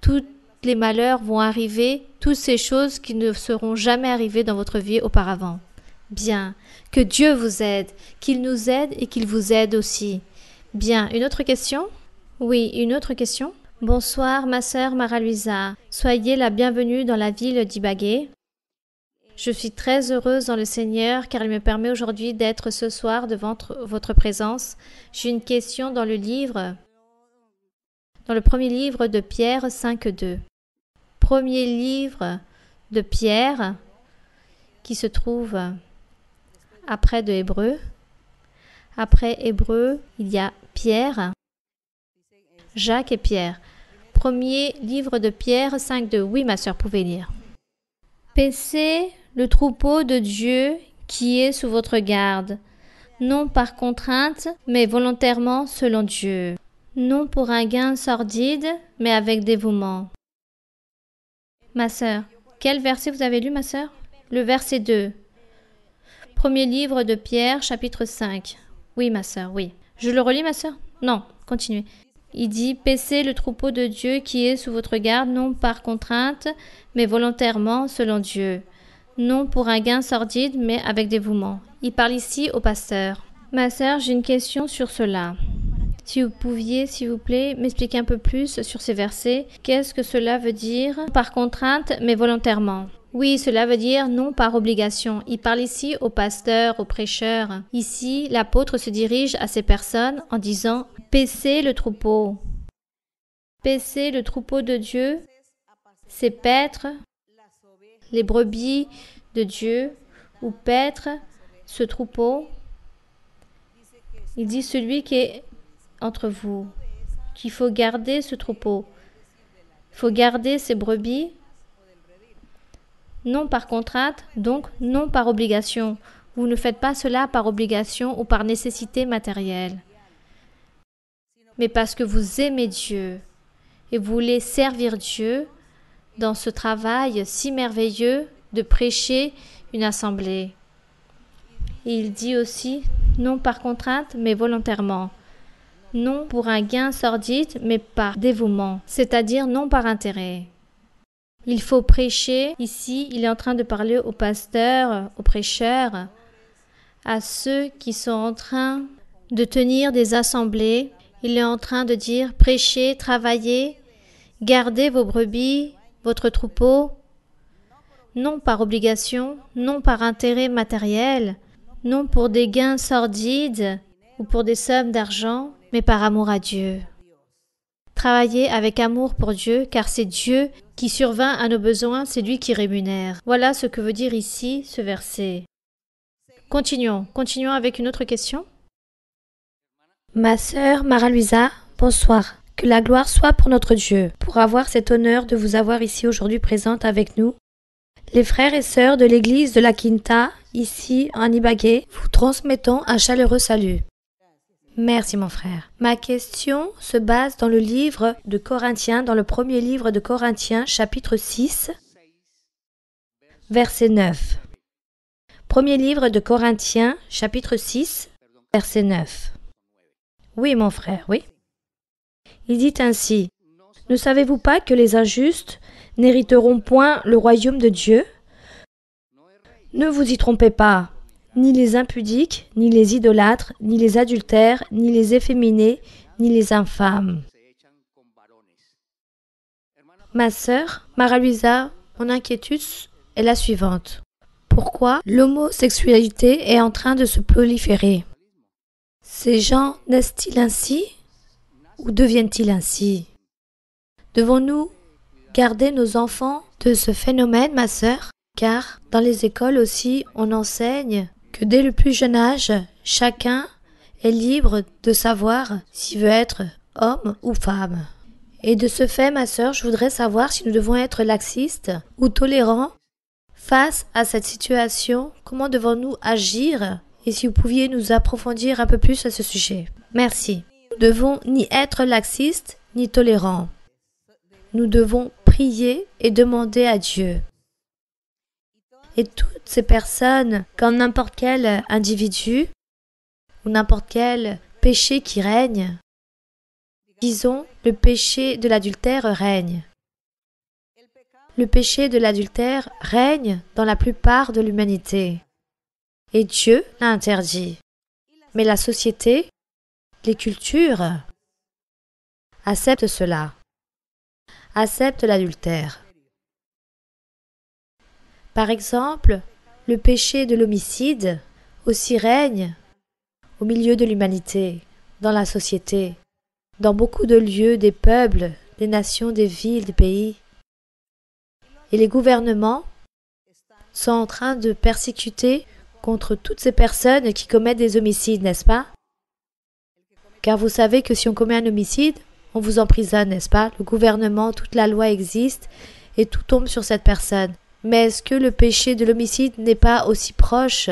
Tous les malheurs vont arriver, toutes ces choses qui ne seront jamais arrivées dans votre vie auparavant. Bien, que Dieu vous aide, qu'il nous aide et qu'il vous aide aussi. Bien, une autre question? Oui, une autre question? Bonsoir, ma sœur Mara-Luisa. Soyez la bienvenue dans la ville d'Ibagué. Je suis très heureuse dans le Seigneur car il me permet aujourd'hui d'être ce soir devant votre présence. J'ai une question dans le premier livre de Pierre 5.2. Premier livre de Pierre qui se trouve après de Hébreux. Après Hébreux, il y a Pierre, Jacques et Pierre. Premier livre de Pierre 5.2. Oui, ma sœur, pouvez lire. Paissez le troupeau de Dieu qui est sous votre garde, non par contrainte, mais volontairement selon Dieu, non pour un gain sordide, mais avec dévouement. Ma sœur, quel verset vous avez lu, ma sœur? Le verset 2. Premier livre de Pierre, chapitre 5. Oui, ma sœur, oui. Je le relis, ma sœur? Non, continuez. Il dit, paissez le troupeau de Dieu qui est sous votre garde, non par contrainte, mais volontairement selon Dieu. Non pour un gain sordide, mais avec dévouement. Il parle ici au pasteur. Ma sœur, j'ai une question sur cela. Si vous pouviez, s'il vous plaît, m'expliquer un peu plus sur ces versets. Qu'est-ce que cela veut dire par contrainte, mais volontairement? Oui, cela veut dire non par obligation. Il parle ici au pasteur, au prêcheur. Ici, l'apôtre se dirige à ces personnes en disant « Paissez le troupeau ». Paissez le troupeau de Dieu, c'est paître les brebis de Dieu ou paître ce troupeau. Il dit celui qui est entre vous, qu'il faut garder ce troupeau. Il faut garder ces brebis, non par contrainte, donc non par obligation. Vous ne faites pas cela par obligation ou par nécessité matérielle, mais parce que vous aimez Dieu et vous voulez servir Dieu dans ce travail si merveilleux de prêcher une assemblée. Et il dit aussi, non par contrainte, mais volontairement. Non pour un gain sordide, mais par dévouement, c'est-à-dire non par intérêt. Il faut prêcher. Ici, il est en train de parler aux pasteurs, aux prêcheurs, à ceux qui sont en train de tenir des assemblées. Il est en train de dire, prêchez, travaillez, gardez vos brebis, votre troupeau, non par obligation, non par intérêt matériel, non pour des gains sordides ou pour des sommes d'argent, mais par amour à Dieu. Travaillez avec amour pour Dieu, car c'est Dieu qui survint à nos besoins, c'est lui qui rémunère. Voilà ce que veut dire ici ce verset. Continuons avec une autre question. Ma sœur Mara-Luisa, bonsoir. Que la gloire soit pour notre Dieu, pour avoir cet honneur de vous avoir ici aujourd'hui présente avec nous. Les frères et sœurs de l'église de la Quinta, ici en Ibagué, vous transmettons un chaleureux salut. Merci mon frère. Ma question se base dans le livre de Corinthiens, dans le premier livre de Corinthiens, chapitre 6, verset 9. Premier livre de Corinthiens, chapitre 6, verset 9. Oui mon frère, oui. Il dit ainsi, « Ne savez-vous pas que les injustes n'hériteront point le royaume de Dieu? Ne vous y trompez pas. Ni les impudiques, ni les idolâtres, ni les adultères, ni les efféminés, ni les infâmes. Ma sœur, Mara-Luisa, mon inquiétude est la suivante. Pourquoi l'homosexualité est en train de se proliférer? Ces gens naissent-ils ainsi ou deviennent-ils ainsi? Devons-nous garder nos enfants de ce phénomène, ma sœur? Car dans les écoles aussi, on enseigne que dès le plus jeune âge, chacun est libre de savoir s'il veut être homme ou femme. Et de ce fait, ma sœur, je voudrais savoir si nous devons être laxistes ou tolérants face à cette situation. Comment devons-nous agir? Et si vous pouviez nous approfondir un peu plus à ce sujet. Merci. Nous devons ni être laxistes ni tolérants. Nous devons prier et demander à Dieu. Et toutes ces personnes, comme n'importe quel individu ou n'importe quel péché qui règne, disons, le péché de l'adultère règne. Le péché de l'adultère règne dans la plupart de l'humanité. Et Dieu l'a interdit. Mais la société, les cultures, acceptent cela, acceptent l'adultère. Par exemple, le péché de l'homicide aussi règne au milieu de l'humanité, dans la société, dans beaucoup de lieux, des peuples, des nations, des villes, des pays. Et les gouvernements sont en train de persécuter contre toutes ces personnes qui commettent des homicides, n'est-ce pas? Car vous savez que si on commet un homicide, on vous emprisonne, n'est-ce pas? Le gouvernement, toute la loi existe et tout tombe sur cette personne. Mais est-ce que le péché de l'homicide n'est pas aussi proche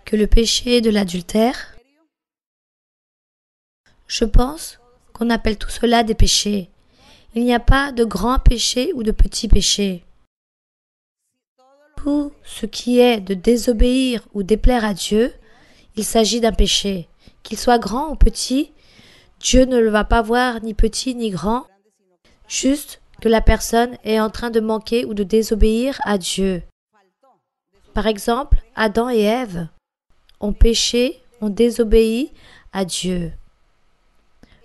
que le péché de l'adultère? Je pense qu'on appelle tout cela des péchés. Il n'y a pas de grands péchés ou de petits péchés. Tout ce qui est de désobéir ou déplaire à Dieu, il s'agit d'un péché. Qu'il soit grand ou petit, Dieu ne le va pas voir ni petit ni grand, juste que la personne est en train de manquer ou de désobéir à Dieu. Par exemple, Adam et Ève ont péché, ont désobéi à Dieu.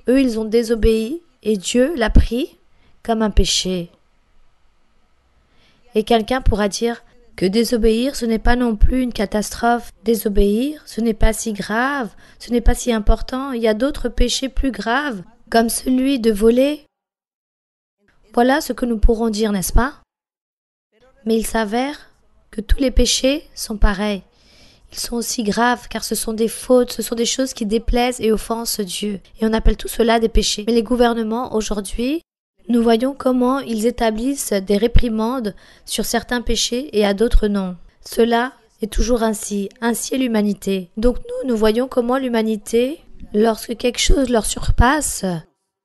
Eux, ils ont désobéi et Dieu l'a pris comme un péché. Et quelqu'un pourra dire que désobéir, ce n'est pas non plus une catastrophe. Désobéir, ce n'est pas si grave, ce n'est pas si important. Il y a d'autres péchés plus graves, comme celui de voler. Voilà ce que nous pourrons dire, n'est-ce pas? Mais il s'avère que tous les péchés sont pareils. Ils sont aussi graves car ce sont des fautes, ce sont des choses qui déplaisent et offensent Dieu. Et on appelle tout cela des péchés. Mais les gouvernements aujourd'hui, nous voyons comment ils établissent des réprimandes sur certains péchés et à d'autres non. Cela est toujours ainsi. Ainsi est l'humanité. Donc nous voyons comment l'humanité, lorsque quelque chose leur surpasse,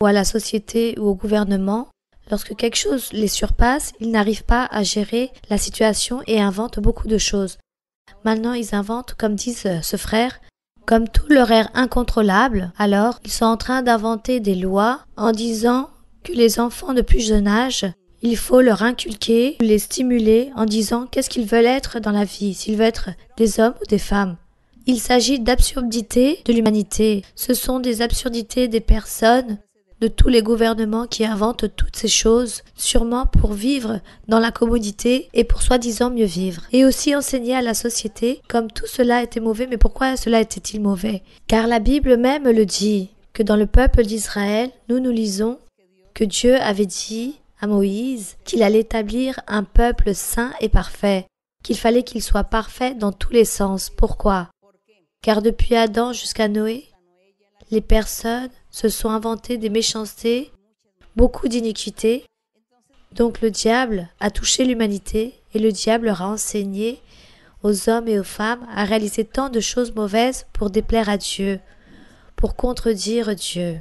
ou à la société ou au gouvernement, lorsque quelque chose les surpasse, ils n'arrivent pas à gérer la situation et inventent beaucoup de choses. Maintenant, ils inventent, comme disent ce frère, comme tout leur est incontrôlable, alors ils sont en train d'inventer des lois en disant que les enfants de plus jeune âge, il faut leur inculquer, les stimuler en disant qu'est-ce qu'ils veulent être dans la vie, s'ils veulent être des hommes ou des femmes. Il s'agit d'absurdités de l'humanité. Ce sont des absurdités des personnes, de tous les gouvernements qui inventent toutes ces choses, sûrement pour vivre dans la commodité et pour soi-disant mieux vivre. Et aussi enseigner à la société comme tout cela était mauvais, mais pourquoi cela était-il mauvais? Car la Bible même le dit, que dans le peuple d'Israël, nous lisons que Dieu avait dit à Moïse qu'il allait établir un peuple saint et parfait, qu'il fallait qu'il soit parfait dans tous les sens. Pourquoi? Car depuis Adam jusqu'à Noé, les personnes se sont inventées des méchancetés, beaucoup d'iniquités. Donc le diable a touché l'humanité et le diable leur a enseigné aux hommes et aux femmes à réaliser tant de choses mauvaises pour déplaire à Dieu, pour contredire Dieu.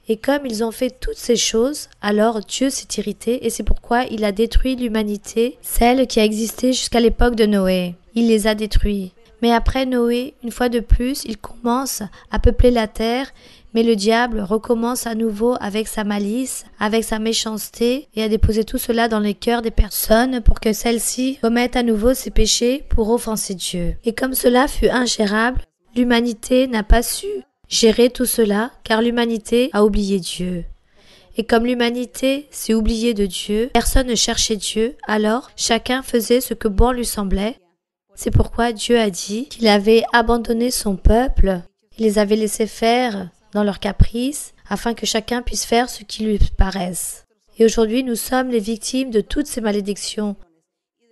Et comme ils ont fait toutes ces choses, alors Dieu s'est irrité et c'est pourquoi il a détruit l'humanité, celle qui a existé jusqu'à l'époque de Noé. Il les a détruits. Mais après Noé, une fois de plus, il commence à peupler la terre, mais le diable recommence à nouveau avec sa malice, avec sa méchanceté, et à déposer tout cela dans les cœurs des personnes pour que celles-ci commettent à nouveau ces péchés pour offenser Dieu. Et comme cela fut ingérable, l'humanité n'a pas su gérer tout cela, car l'humanité a oublié Dieu. Et comme l'humanité s'est oubliée de Dieu, personne ne cherchait Dieu, alors chacun faisait ce que bon lui semblait. C'est pourquoi Dieu a dit qu'il avait abandonné son peuple, il les avait laissés faire dans leurs caprices, afin que chacun puisse faire ce qui lui paraisse. Et aujourd'hui, nous sommes les victimes de toutes ces malédictions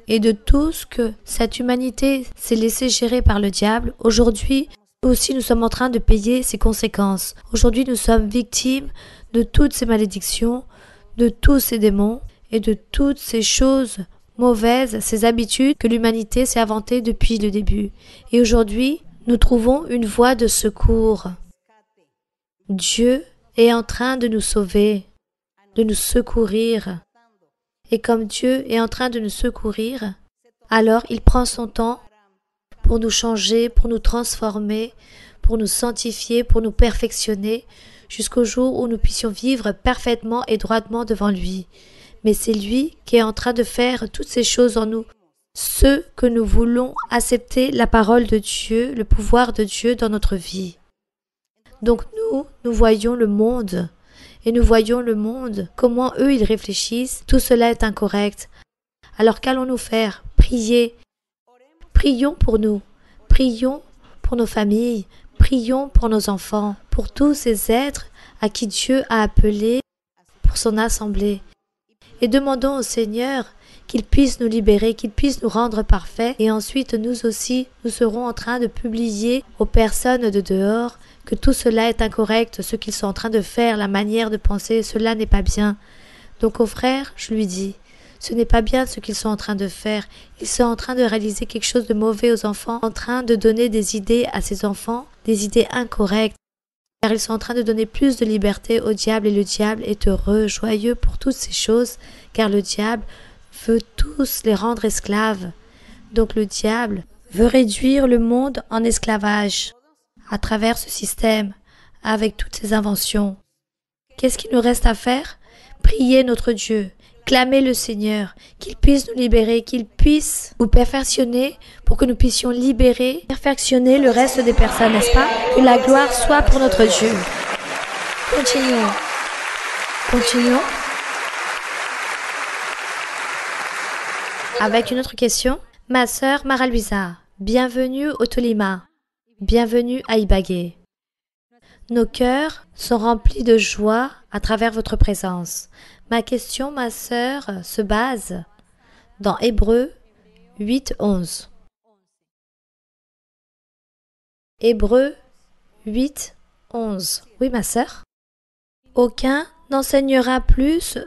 et de tout ce que cette humanité s'est laissée gérer par le diable. Aujourd'hui, nous aussi, nous sommes en train de payer ses conséquences. Aujourd'hui, nous sommes victimes de toutes ces malédictions, de tous ces démons et de toutes ces choses mauvaises, ces habitudes que l'humanité s'est inventées depuis le début. Et aujourd'hui, nous trouvons une voie de secours. Dieu est en train de nous sauver, de nous secourir. Et comme Dieu est en train de nous secourir, alors il prend son temps pour nous changer, pour nous transformer, pour nous sanctifier, pour nous perfectionner, jusqu'au jour où nous puissions vivre parfaitement et droitement devant lui. Mais c'est lui qui est en train de faire toutes ces choses en nous, ceux que nous voulons accepter la parole de Dieu, le pouvoir de Dieu dans notre vie. Donc nous voyons le monde, et nous voyons le monde, comment eux ils réfléchissent, tout cela est incorrect. Alors qu'allons-nous faire? Prier. Prions pour nous, prions pour nos familles, prions pour nos enfants, pour tous ces êtres à qui Dieu a appelé pour son assemblée. Et demandons au Seigneur qu'il puisse nous libérer, qu'il puisse nous rendre parfaits. Et ensuite, nous aussi, nous serons en train de publier aux personnes de dehors que tout cela est incorrect, ce qu'ils sont en train de faire, la manière de penser, cela n'est pas bien. Donc aux frères, je lui dis, ce n'est pas bien ce qu'ils sont en train de faire. Ils sont en train de réaliser quelque chose de mauvais aux enfants, en train de donner des idées à ces enfants, des idées incorrectes. Car ils sont en train de donner plus de liberté au diable et le diable est heureux, joyeux pour toutes ces choses, car le diable veut tous les rendre esclaves. Donc le diable veut réduire le monde en esclavage à travers ce système, avec toutes ces inventions. Qu'est-ce qu'il nous reste à faire? Prier notre Dieu, clamer le Seigneur, qu'il puisse nous libérer, qu'il puisse nous perfectionner pour que nous puissions libérer, perfectionner le reste des personnes, n'est-ce pas? Que la gloire soit pour notre Dieu. Continuons. Continuons. Avec une autre question. Ma sœur Mara-Luisa, bienvenue au Tolima. Bienvenue à Ibagué. Nos cœurs sont remplis de joie à travers votre présence. Ma question, ma sœur, se base dans Hébreux 8, 11. Hébreux 8, 11. Oui, ma sœur. Aucun n'enseignera plus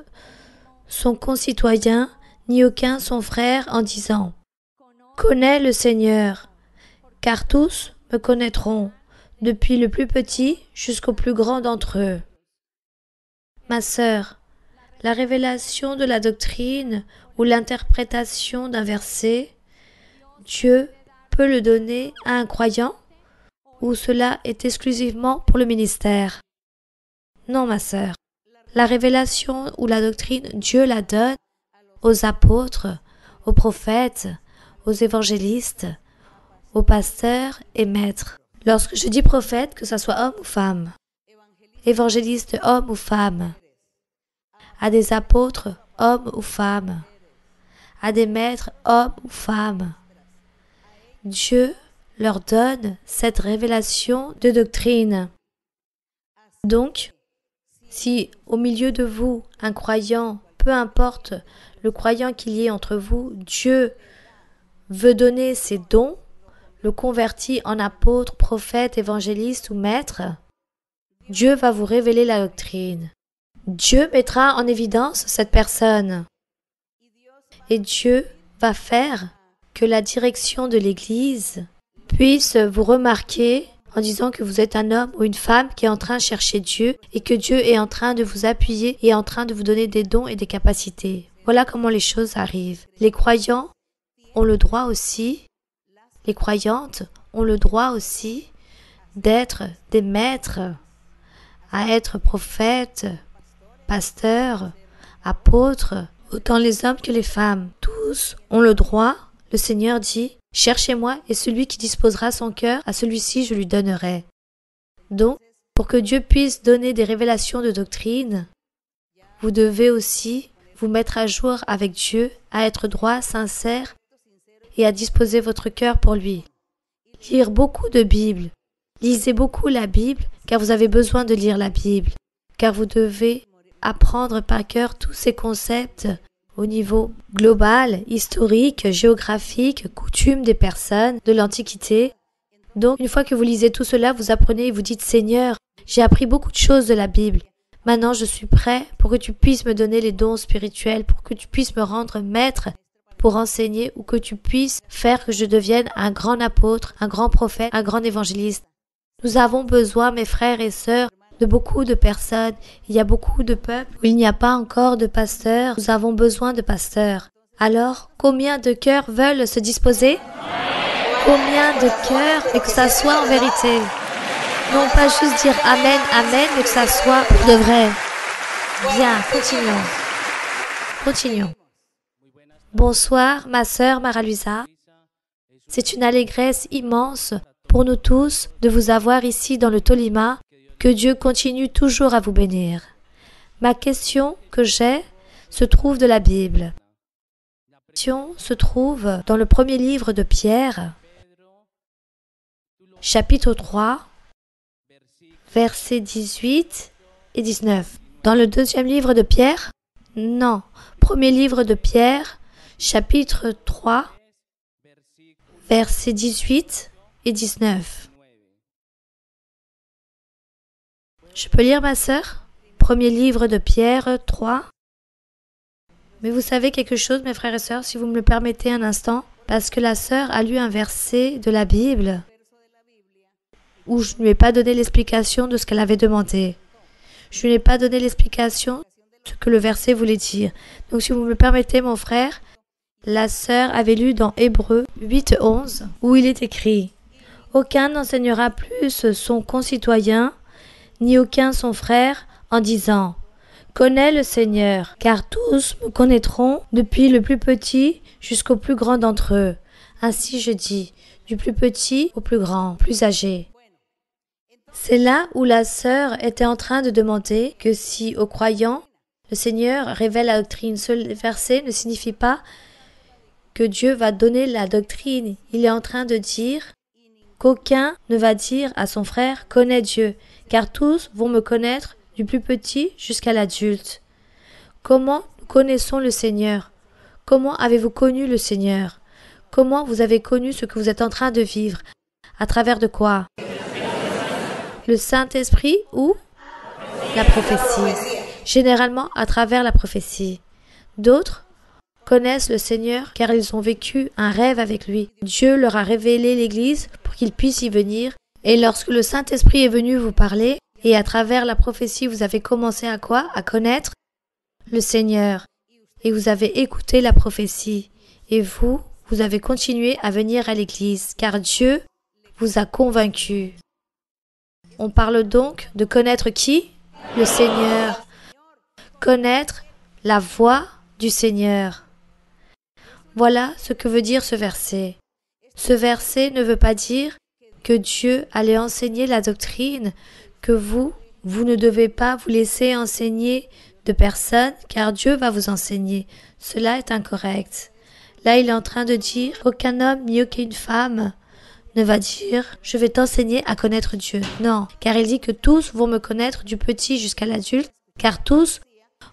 son concitoyen, ni aucun son frère en disant « Connais le Seigneur », car tous me connaîtront, depuis le plus petit jusqu'au plus grand d'entre eux. Ma sœur, la révélation de la doctrine ou l'interprétation d'un verset, Dieu peut le donner à un croyant ou cela est exclusivement pour le ministère? Non, ma sœur. La révélation ou la doctrine, Dieu la donne aux apôtres, aux prophètes, aux évangélistes, aux pasteurs et maîtres. Lorsque je dis prophète, que ce soit homme ou femme, évangéliste homme ou femme, à des apôtres hommes ou femmes, à des maîtres hommes ou femmes, Dieu leur donne cette révélation de doctrine. Donc, si au milieu de vous, un croyant, peu importe le croyant qu'il y ait entre vous, Dieu veut donner ses dons, le convertit en apôtre, prophète, évangéliste ou maître, Dieu va vous révéler la doctrine. Dieu mettra en évidence cette personne. Et Dieu va faire que la direction de l'Église puisse vous remarquer en disant que vous êtes un homme ou une femme qui est en train de chercher Dieu et que Dieu est en train de vous appuyer et en train de vous donner des dons et des capacités. Voilà comment les choses arrivent. Les croyants ont le droit aussi les croyantes ont le droit aussi d'être des maîtres, à être prophètes, pasteurs, apôtres, autant les hommes que les femmes. Tous ont le droit. Le Seigneur dit, « Cherchez-moi et celui qui disposera son cœur, à celui-ci je lui donnerai. » Donc, pour que Dieu puisse donner des révélations de doctrine, vous devez aussi vous mettre à jour avec Dieu, à être droit, sincère et à disposer votre cœur pour lui. Lire beaucoup de Bible. Lisez beaucoup la Bible, car vous avez besoin de lire la Bible, car vous devez apprendre par cœur tous ces concepts au niveau global, historique, géographique, coutumes des personnes de l'Antiquité. Donc, une fois que vous lisez tout cela, vous apprenez et vous dites « Seigneur, j'ai appris beaucoup de choses de la Bible. Maintenant, je suis prêt pour que tu puisses me donner les dons spirituels, pour que tu puisses me rendre maître pour enseigner ou que tu puisses faire que je devienne un grand apôtre, un grand prophète, un grand évangéliste. » Nous avons besoin, mes frères et sœurs, de beaucoup de personnes. Il y a beaucoup de peuples où il n'y a pas encore de pasteurs. Nous avons besoin de pasteurs. Alors, combien de cœurs veulent se disposer? Combien de cœurs et que ça soit en vérité? Non pas juste dire Amen, Amen, mais que ça soit pour de vrai. Bien, continuons. Continuons. Bonsoir, ma sœur Mara-Luisa. C'est une allégresse immense pour nous tous de vous avoir ici dans le Tolima. Que Dieu continue toujours à vous bénir. Ma question que j'ai se trouve de la Bible. La question se trouve dans le premier livre de Pierre, chapitre 3, versets 18 et 19. Dans le deuxième livre de Pierre? Non. Premier livre de Pierre, chapitre 3, versets 18 et 19. Je peux lire, ma sœur? Premier livre de Pierre 3. Mais vous savez quelque chose, mes frères et sœurs, si vous me le permettez un instant, parce que la sœur a lu un verset de la Bible où je ne lui ai pas donné l'explication de ce qu'elle avait demandé. Je ne lui ai pas donné l'explication de ce que le verset voulait dire. Donc si vous me le permettez, mon frère, la sœur avait lu dans Hébreux 8:11 où il est écrit « Aucun n'enseignera plus son concitoyen, ni aucun son frère, en disant « Connais le Seigneur, car tous me connaîtront, depuis le plus petit jusqu'au plus grand d'entre eux. Ainsi je dis, du plus petit au plus grand, plus âgé. » C'est là où la sœur était en train de demander que si aux croyants, le Seigneur révèle la doctrine. Ce verset ne signifie pas que Dieu va donner la doctrine. Il est en train de dire qu'aucun ne va dire à son frère « Connais Dieu », car tous vont me connaître du plus petit jusqu'à l'adulte. Comment nous connaissons le Seigneur? Comment avez-vous connu le Seigneur? Comment vous avez connu ce que vous êtes en train de vivre? À travers de quoi? Le Saint-Esprit ou la prophétie? Généralement à travers la prophétie. D'autres connaissent le Seigneur car ils ont vécu un rêve avec lui. Dieu leur a révélé l'Église pour qu'ils puissent y venir. Et lorsque le Saint-Esprit est venu vous parler, et à travers la prophétie vous avez commencé à quoi? À connaître le Seigneur. Et vous avez écouté la prophétie. Et vous avez continué à venir à l'Église, car Dieu vous a convaincu. On parle donc de connaître qui? Le Seigneur. Connaître la voix du Seigneur. Voilà ce que veut dire ce verset. Ce verset ne veut pas dire que Dieu allait enseigner la doctrine, que vous ne devez pas vous laisser enseigner de personne, car Dieu va vous enseigner. Cela est incorrect. Là, il est en train de dire qu'aucun homme ni aucune femme ne va dire « Je vais t'enseigner à connaître Dieu ». Non, car il dit que tous vont me connaître du petit jusqu'à l'adulte, car tous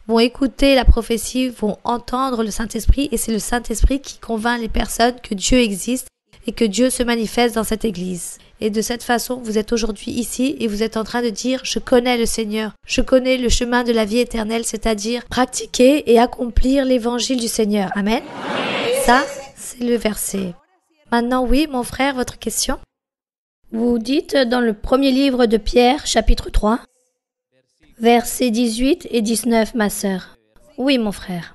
vont écouter la prophétie, vont entendre le Saint-Esprit, et c'est le Saint-Esprit qui convainc les personnes que Dieu existe et que Dieu se manifeste dans cette Église. Et de cette façon, vous êtes aujourd'hui ici et vous êtes en train de dire « Je connais le Seigneur, je connais le chemin de la vie éternelle », c'est-à-dire pratiquer et accomplir l'évangile du Seigneur. Amen. Ça, c'est le verset. Maintenant, oui, mon frère, votre question? Vous dites dans le premier livre de Pierre, chapitre 3, versets 18 et 19, ma sœur. Oui, mon frère.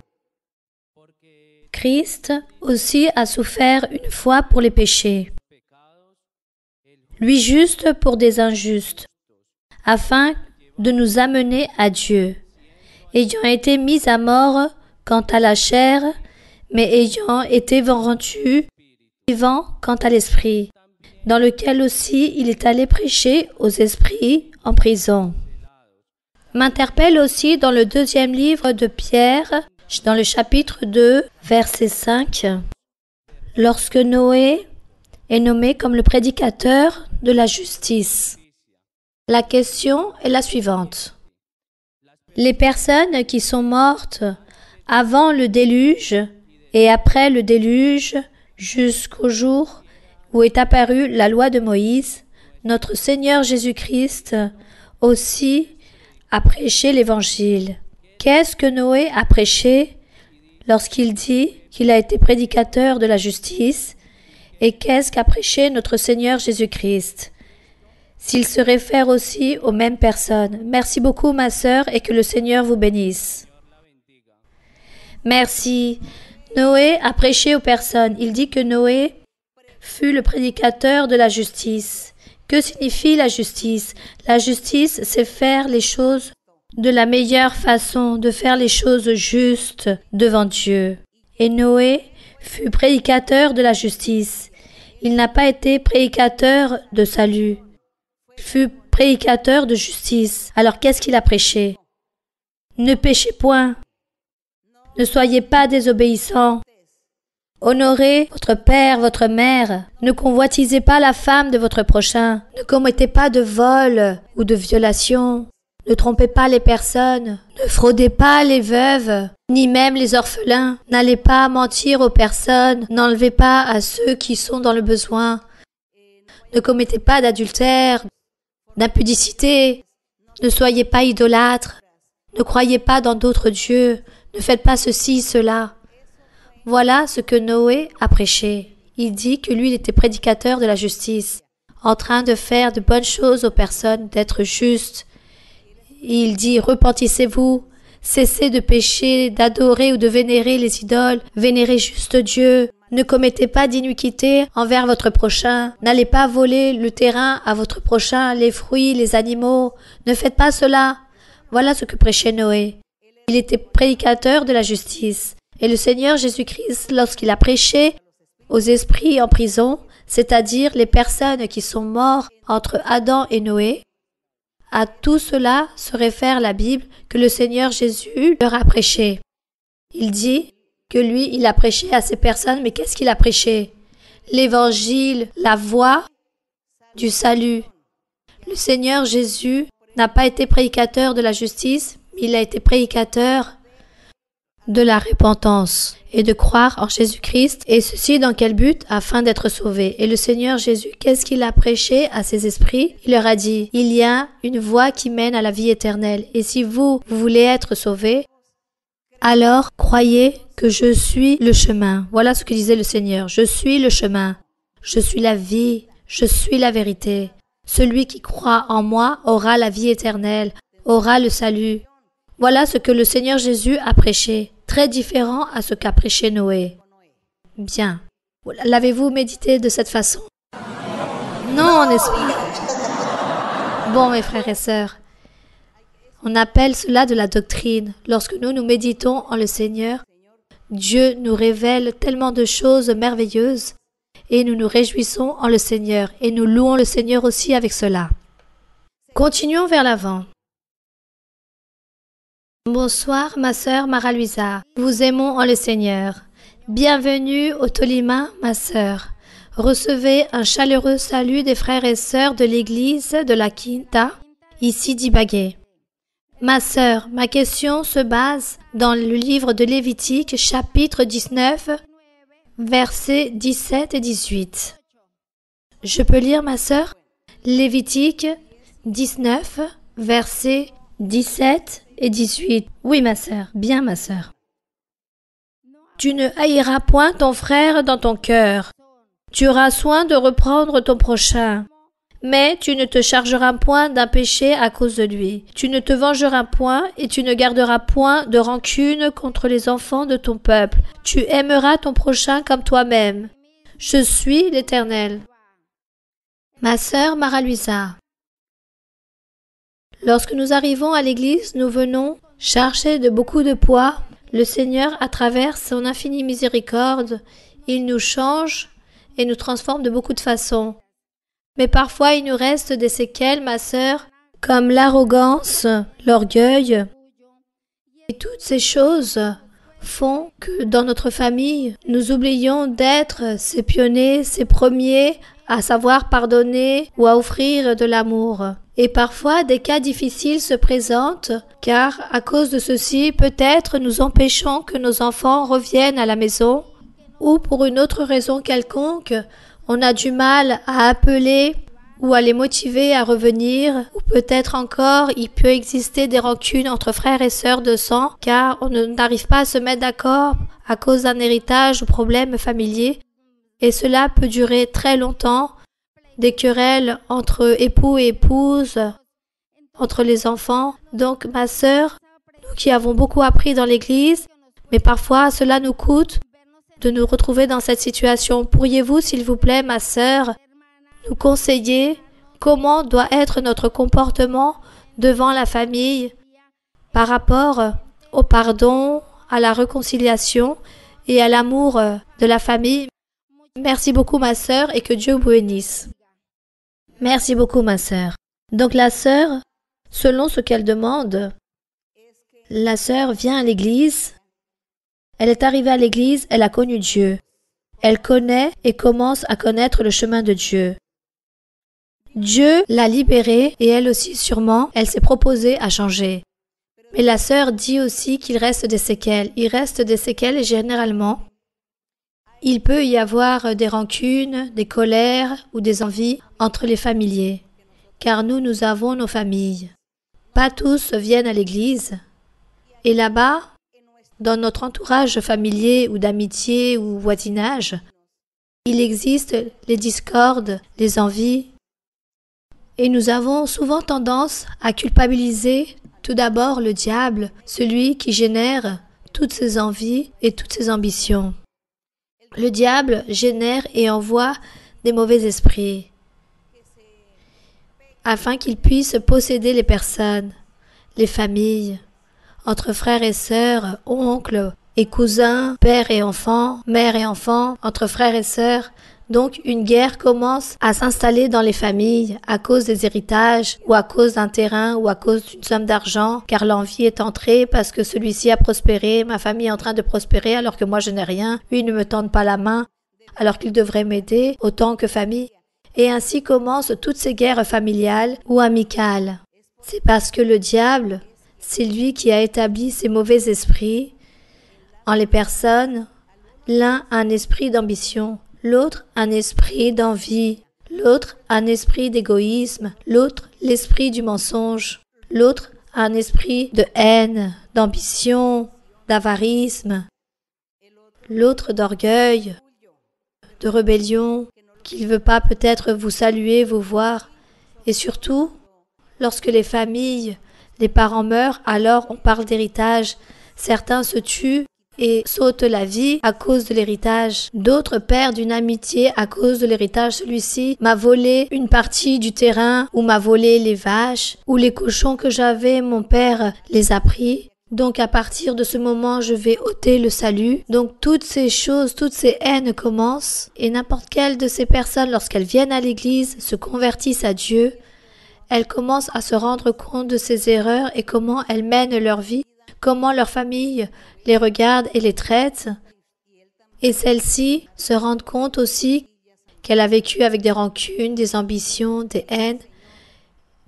Christ aussi a souffert une fois pour les péchés, lui juste pour des injustes, afin de nous amener à Dieu, ayant été mis à mort quant à la chair, mais ayant été rendu vivant quant à l'esprit, dans lequel aussi il est allé prêcher aux esprits en prison. M'interpelle aussi dans le 2e livre de Pierre, dans le chapitre 2, verset 5, lorsque Noé est nommé comme le prédicateur de la justice. La question est la suivante. Les personnes qui sont mortes avant le déluge et après le déluge jusqu'au jour où est apparue la loi de Moïse, notre Seigneur Jésus-Christ aussi a prêché l'Évangile. Qu'est-ce que Noé a prêché lorsqu'il dit qu'il a été prédicateur de la justice et qu'est-ce qu'a prêché notre Seigneur Jésus-Christ? S'il se réfère aussi aux mêmes personnes. Merci beaucoup, ma sœur, et que le Seigneur vous bénisse. Merci. Noé a prêché aux personnes. Il dit que Noé fut le prédicateur de la justice. Que signifie la justice? La justice, c'est faire les choses de la meilleure façon, de faire les choses justes devant Dieu. Et Noé fut prédicateur de la justice. Il n'a pas été prédicateur de salut. Il fut prédicateur de justice. Alors qu'est-ce qu'il a prêché? Ne péchez point. Ne soyez pas désobéissants. Honorez votre père, votre mère. Ne convoitisez pas la femme de votre prochain. Ne commettez pas de vol ou de violation. Ne trompez pas les personnes. Ne fraudez pas les veuves, ni même les orphelins. N'allez pas mentir aux personnes. N'enlevez pas à ceux qui sont dans le besoin. Ne commettez pas d'adultère, d'impudicité. Ne soyez pas idolâtres. Ne croyez pas dans d'autres dieux. Ne faites pas ceci, cela. Voilà ce que Noé a prêché. Il dit que lui, il était prédicateur de la justice, en train de faire de bonnes choses aux personnes, d'être juste. Il dit, repentissez-vous, cessez de pécher, d'adorer ou de vénérer les idoles, vénérez juste Dieu. Ne commettez pas d'iniquité envers votre prochain. N'allez pas voler le terrain à votre prochain, les fruits, les animaux. Ne faites pas cela. Voilà ce que prêchait Noé. Il était prédicateur de la justice. Et le Seigneur Jésus-Christ, lorsqu'il a prêché aux esprits en prison, c'est-à-dire les personnes qui sont mortes entre Adam et Noé, à tout cela se réfère la Bible que le Seigneur Jésus leur a prêché. Il dit que lui, il a prêché à ces personnes, mais qu'est-ce qu'il a prêché? L'Évangile, la voie du salut. Le Seigneur Jésus n'a pas été prédicateur de la justice, mais il a été prédicateur de la repentance et de croire en Jésus-Christ, et ceci dans quel but? Afin d'être sauvé. Et le Seigneur Jésus, qu'est-ce qu'il a prêché à ses esprits? Il leur a dit, il y a une voie qui mène à la vie éternelle, et si vous voulez être sauvés, alors croyez que je suis le chemin. Voilà ce que disait le Seigneur, je suis le chemin, je suis la vie, je suis la vérité. Celui qui croit en moi aura la vie éternelle, aura le salut. Voilà ce que le Seigneur Jésus a prêché, très différent à ce qu'a prêché Noé. Bien. L'avez-vous médité de cette façon? Non, n'est-ce pas? Bon, mes frères et sœurs, on appelle cela de la doctrine. Lorsque nous méditons en le Seigneur, Dieu nous révèle tellement de choses merveilleuses et nous nous réjouissons en le Seigneur et nous louons le Seigneur aussi avec cela. Continuons vers l'avant. Bonsoir, ma sœur Mara-Luisa. Vous aimons en le Seigneur. Bienvenue au Tolima, ma sœur. Recevez un chaleureux salut des frères et sœurs de l'église de la Quinta, ici d'Ibagué. Ma sœur, ma question se base dans le livre de Lévitique, chapitre 19, versets 17 et 18. Je peux lire, ma sœur? Lévitique 19, versets 17 et 18. Oui, ma sœur, bien, ma sœur. Tu ne haïras point ton frère dans ton cœur. Tu auras soin de reprendre ton prochain. Mais tu ne te chargeras point d'un péché à cause de lui. Tu ne te vengeras point et tu ne garderas point de rancune contre les enfants de ton peuple. Tu aimeras ton prochain comme toi-même. Je suis l'Éternel. Ma sœur Mara-Luisa, lorsque nous arrivons à l'église, nous venons chargés de beaucoup de poids. Le Seigneur, à travers son infinie miséricorde, il nous change et nous transforme de beaucoup de façons. Mais parfois, il nous reste des séquelles, ma sœur, comme l'arrogance, l'orgueil. Et toutes ces choses font que dans notre famille, nous oublions d'être ces pionniers, ces premiers à savoir pardonner ou à offrir de l'amour. Et parfois, des cas difficiles se présentent, car à cause de ceci, peut-être nous empêchons que nos enfants reviennent à la maison, ou pour une autre raison quelconque, on a du mal à appeler ou à les motiver à revenir, ou peut-être encore il peut exister des rancunes entre frères et sœurs de sang, car on n'arrive pas à se mettre d'accord à cause d'un héritage ou problème familier, et cela peut durer très longtemps, des querelles entre époux et épouses, entre les enfants. Donc ma sœur, nous qui avons beaucoup appris dans l'église, mais parfois cela nous coûte de nous retrouver dans cette situation. Pourriez-vous, s'il vous plaît, ma sœur, nous conseiller comment doit être notre comportement devant la famille par rapport au pardon, à la réconciliation et à l'amour de la famille. Merci beaucoup, ma sœur, et que Dieu vous bénisse. Merci beaucoup, ma sœur. Donc la sœur, selon ce qu'elle demande, la sœur vient à l'église, elle est arrivée à l'église, elle a connu Dieu. Elle connaît et commence à connaître le chemin de Dieu. Dieu l'a libérée et elle aussi sûrement, elle s'est proposée à changer. Mais la sœur dit aussi qu'il reste des séquelles. Il reste des séquelles et généralement, il peut y avoir des rancunes, des colères ou des envies entre les familiers. Car nous avons nos familles. Pas tous viennent à l'église. Et là-bas, dans notre entourage familier ou d'amitié ou voisinage, il existe les discordes, les envies. Et nous avons souvent tendance à culpabiliser tout d'abord le diable, celui qui génère toutes ces envies et toutes ces ambitions. Le diable génère et envoie des mauvais esprits afin qu'ils puissent posséder les personnes, les familles, entre frères et sœurs, oncles et cousins, père et enfants, mère et enfants, entre frères et sœurs. Donc une guerre commence à s'installer dans les familles à cause des héritages ou à cause d'un terrain ou à cause d'une somme d'argent, car l'envie est entrée parce que celui-ci a prospéré, ma famille est en train de prospérer alors que moi je n'ai rien, lui ne me tend pas la main alors qu'il devrait m'aider autant que famille. Et ainsi commencent toutes ces guerres familiales ou amicales. C'est parce que le diable, c'est lui qui a établi ces mauvais esprits en les personnes, l'un un esprit d'ambition, l'autre un esprit d'envie, l'autre un esprit d'égoïsme, l'autre l'esprit du mensonge, l'autre un esprit de haine, d'ambition, d'avarisme, l'autre d'orgueil, de rébellion, qu'il ne veut pas peut-être vous saluer, vous voir. Et surtout, lorsque les familles, les parents meurent, alors on parle d'héritage. Certains se tuent et sautent la vie à cause de l'héritage. D'autres perdent une amitié à cause de l'héritage. Celui-ci m'a volé une partie du terrain ou m'a volé les vaches ou les cochons que j'avais, mon père les a pris. Donc à partir de ce moment, je vais ôter le salut. Donc toutes ces choses, toutes ces haines commencent. Et n'importe quelle de ces personnes, lorsqu'elles viennent à l'église, se convertissent à Dieu, elles commencent à se rendre compte de ces erreurs et comment elles mènent leur vie, comment leur famille les regarde et les traite. Et celles-ci se rendent compte aussi qu'elle a vécu avec des rancunes, des ambitions, des haines.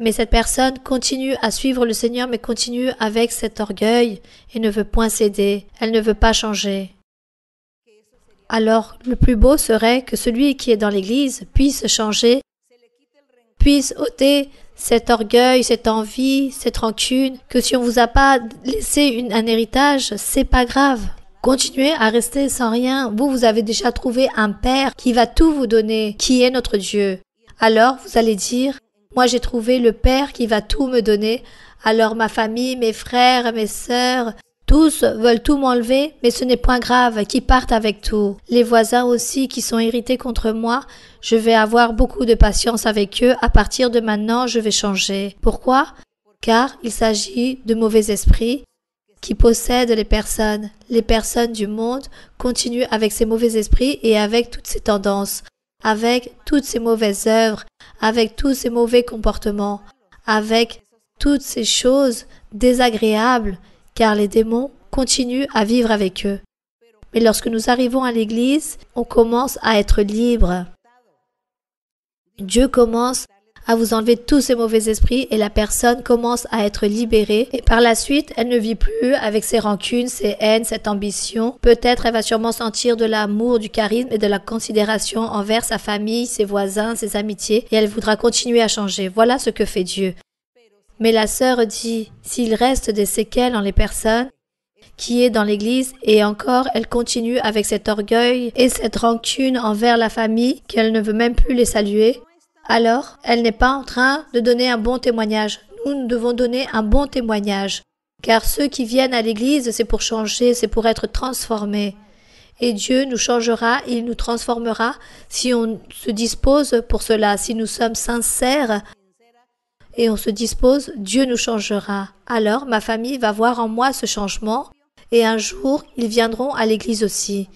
Mais cette personne continue à suivre le Seigneur, mais continue avec cet orgueil et ne veut point céder. Elle ne veut pas changer. Alors, le plus beau serait que celui qui est dans l'Église puisse changer, puisse ôter cet orgueil, cette envie, cette rancune, que si on vous a pas laissé un héritage, c'est pas grave. Continuez à rester sans rien. Vous avez déjà trouvé un Père qui va tout vous donner, qui est notre Dieu. Alors, vous allez dire, moi j'ai trouvé le Père qui va tout me donner. Alors ma famille, mes frères, mes sœurs, Tous veulent tout m'enlever, mais ce n'est point grave, qu'ils partent avec tout. Les voisins aussi qui sont irrités contre moi, je vais avoir beaucoup de patience avec eux. À partir de maintenant, je vais changer. Pourquoi? Car il s'agit de mauvais esprits qui possèdent les personnes. Les personnes du monde continuent avec ces mauvais esprits et avec toutes ces tendances, avec toutes ces mauvaises œuvres, avec tous ces mauvais comportements, avec toutes ces choses désagréables, car les démons continuent à vivre avec eux. Mais lorsque nous arrivons à l'Église, on commence à être libre. Dieu commence à vous enlever tous ces mauvais esprits et la personne commence à être libérée. Et par la suite, elle ne vit plus avec ses rancunes, ses haines, cette ambition. Peut-être elle va sûrement sentir de l'amour, du charisme et de la considération envers sa famille, ses voisins, ses amitiés et elle voudra continuer à changer. Voilà ce que fait Dieu. Mais la sœur dit, s'il reste des séquelles en les personnes qui est dans l'Église et encore elle continue avec cet orgueil et cette rancune envers la famille qu'elle ne veut même plus les saluer, alors elle n'est pas en train de donner un bon témoignage. Nous devons donner un bon témoignage. Car ceux qui viennent à l'Église, c'est pour changer, c'est pour être transformés. Et Dieu nous changera, il nous transformera si on se dispose pour cela, si nous sommes sincères et on se dispose, Dieu nous changera. Alors ma famille va voir en moi ce changement et un jour ils viendront à l'église aussi.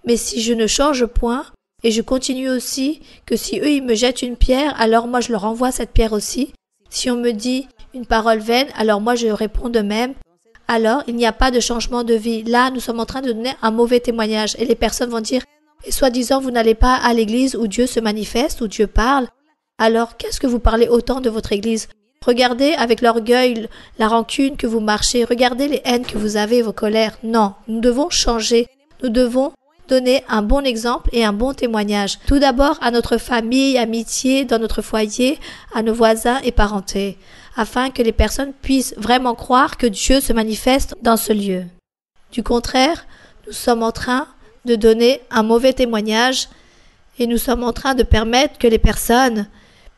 Mais si je ne change point et je continue aussi que si eux ils me jettent une pierre, alors moi je leur envoie cette pierre aussi. Si on me dit une parole vaine, alors moi je réponds de même. Alors il n'y a pas de changement de vie. Là nous sommes en train de donner un mauvais témoignage et les personnes vont dire et soi-disant vous n'allez pas à l'église où Dieu se manifeste, où Dieu parle. Alors, qu'est-ce que vous parlez autant de votre Église? Regardez avec l'orgueil, la rancune que vous marchez, regardez les haines que vous avez, vos colères. Non, nous devons changer. Nous devons donner un bon exemple et un bon témoignage. Tout d'abord à notre famille, amitié, dans notre foyer, à nos voisins et parentés, afin que les personnes puissent vraiment croire que Dieu se manifeste dans ce lieu. Du contraire, nous sommes en train de donner un mauvais témoignage et nous sommes en train de permettre que les personnes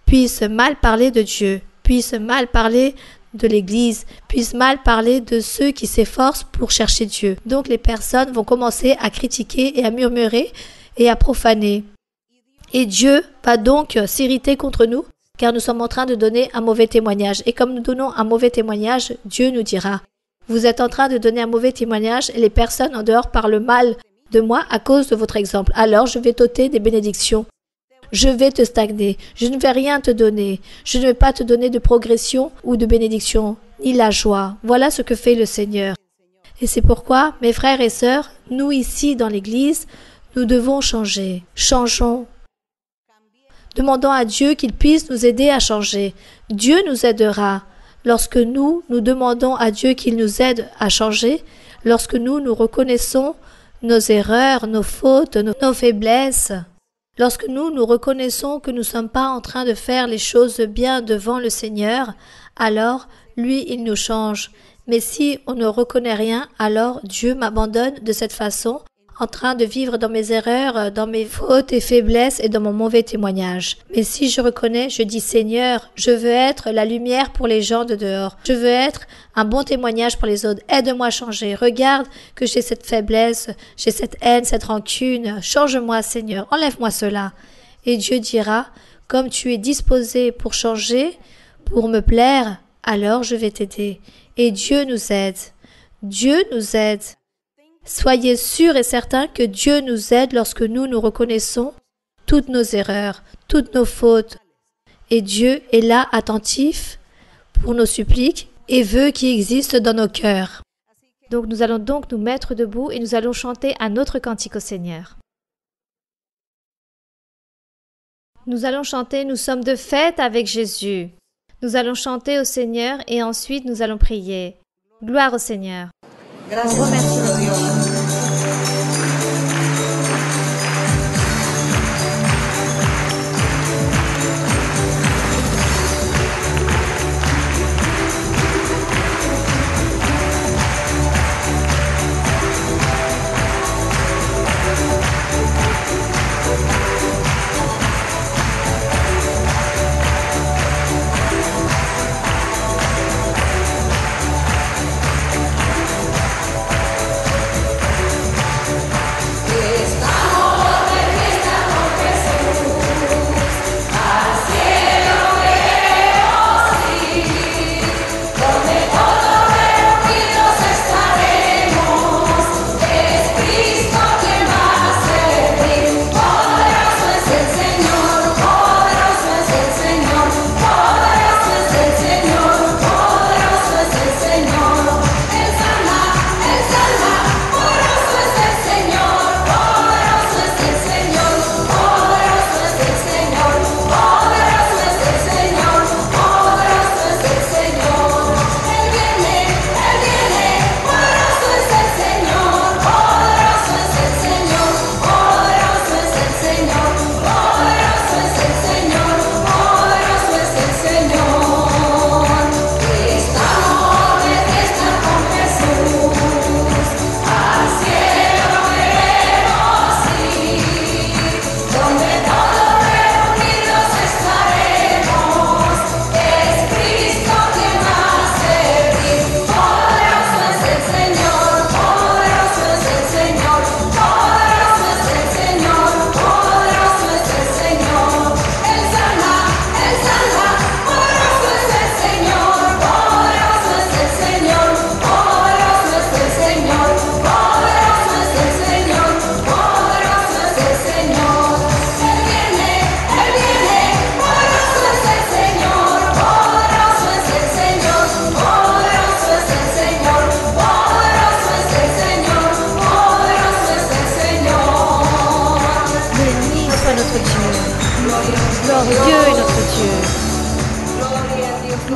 puissent mal parler de Dieu, puissent mal parler de l'Église, puissent mal parler de ceux qui s'efforcent pour chercher Dieu. Donc les personnes vont commencer à critiquer et à murmurer et à profaner. Et Dieu va donc s'irriter contre nous, car nous sommes en train de donner un mauvais témoignage. Et comme nous donnons un mauvais témoignage, Dieu nous dira, vous êtes en train de donner un mauvais témoignage et les personnes en dehors parlent mal de moi à cause de votre exemple. Alors je vais t'ôter des bénédictions. Je vais te stagner, je ne vais rien te donner, je ne vais pas te donner de progression ou de bénédiction, ni la joie. Voilà ce que fait le Seigneur. Et c'est pourquoi, mes frères et sœurs, nous ici dans l'Église, nous devons changer. Changeons. Demandons à Dieu qu'il puisse nous aider à changer. Dieu nous aidera. Lorsque nous demandons à Dieu qu'il nous aide à changer, lorsque nous reconnaissons nos erreurs, nos fautes, nos faiblesses, lorsque nous reconnaissons que nous ne sommes pas en train de faire les choses bien devant le Seigneur, alors lui, il nous change. Mais si on ne reconnaît rien, alors Dieu m'abandonne de cette façon, en train de vivre dans mes erreurs, dans mes fautes et faiblesses et dans mon mauvais témoignage. Mais si je reconnais, je dis Seigneur, je veux être la lumière pour les gens de dehors. Je veux être un bon témoignage pour les autres. Aide-moi à changer. Regarde que j'ai cette faiblesse, j'ai cette haine, cette rancune. Change-moi Seigneur, enlève-moi cela. Et Dieu dira, comme tu es disposé pour changer, pour me plaire, alors je vais t'aider. Et Dieu nous aide. Dieu nous aide. Soyez sûrs et certains que Dieu nous aide lorsque nous reconnaissons toutes nos erreurs, toutes nos fautes. Et Dieu est là attentif pour nos suppliques et vœux qui existent dans nos cœurs. Donc nous allons donc nous mettre debout et nous allons chanter un autre cantique au Seigneur. Nous allons chanter « Nous sommes de fête avec Jésus ». Nous allons chanter au Seigneur et ensuite nous allons prier. Gloire au Seigneur. Gracias, On remercie Señor Dios.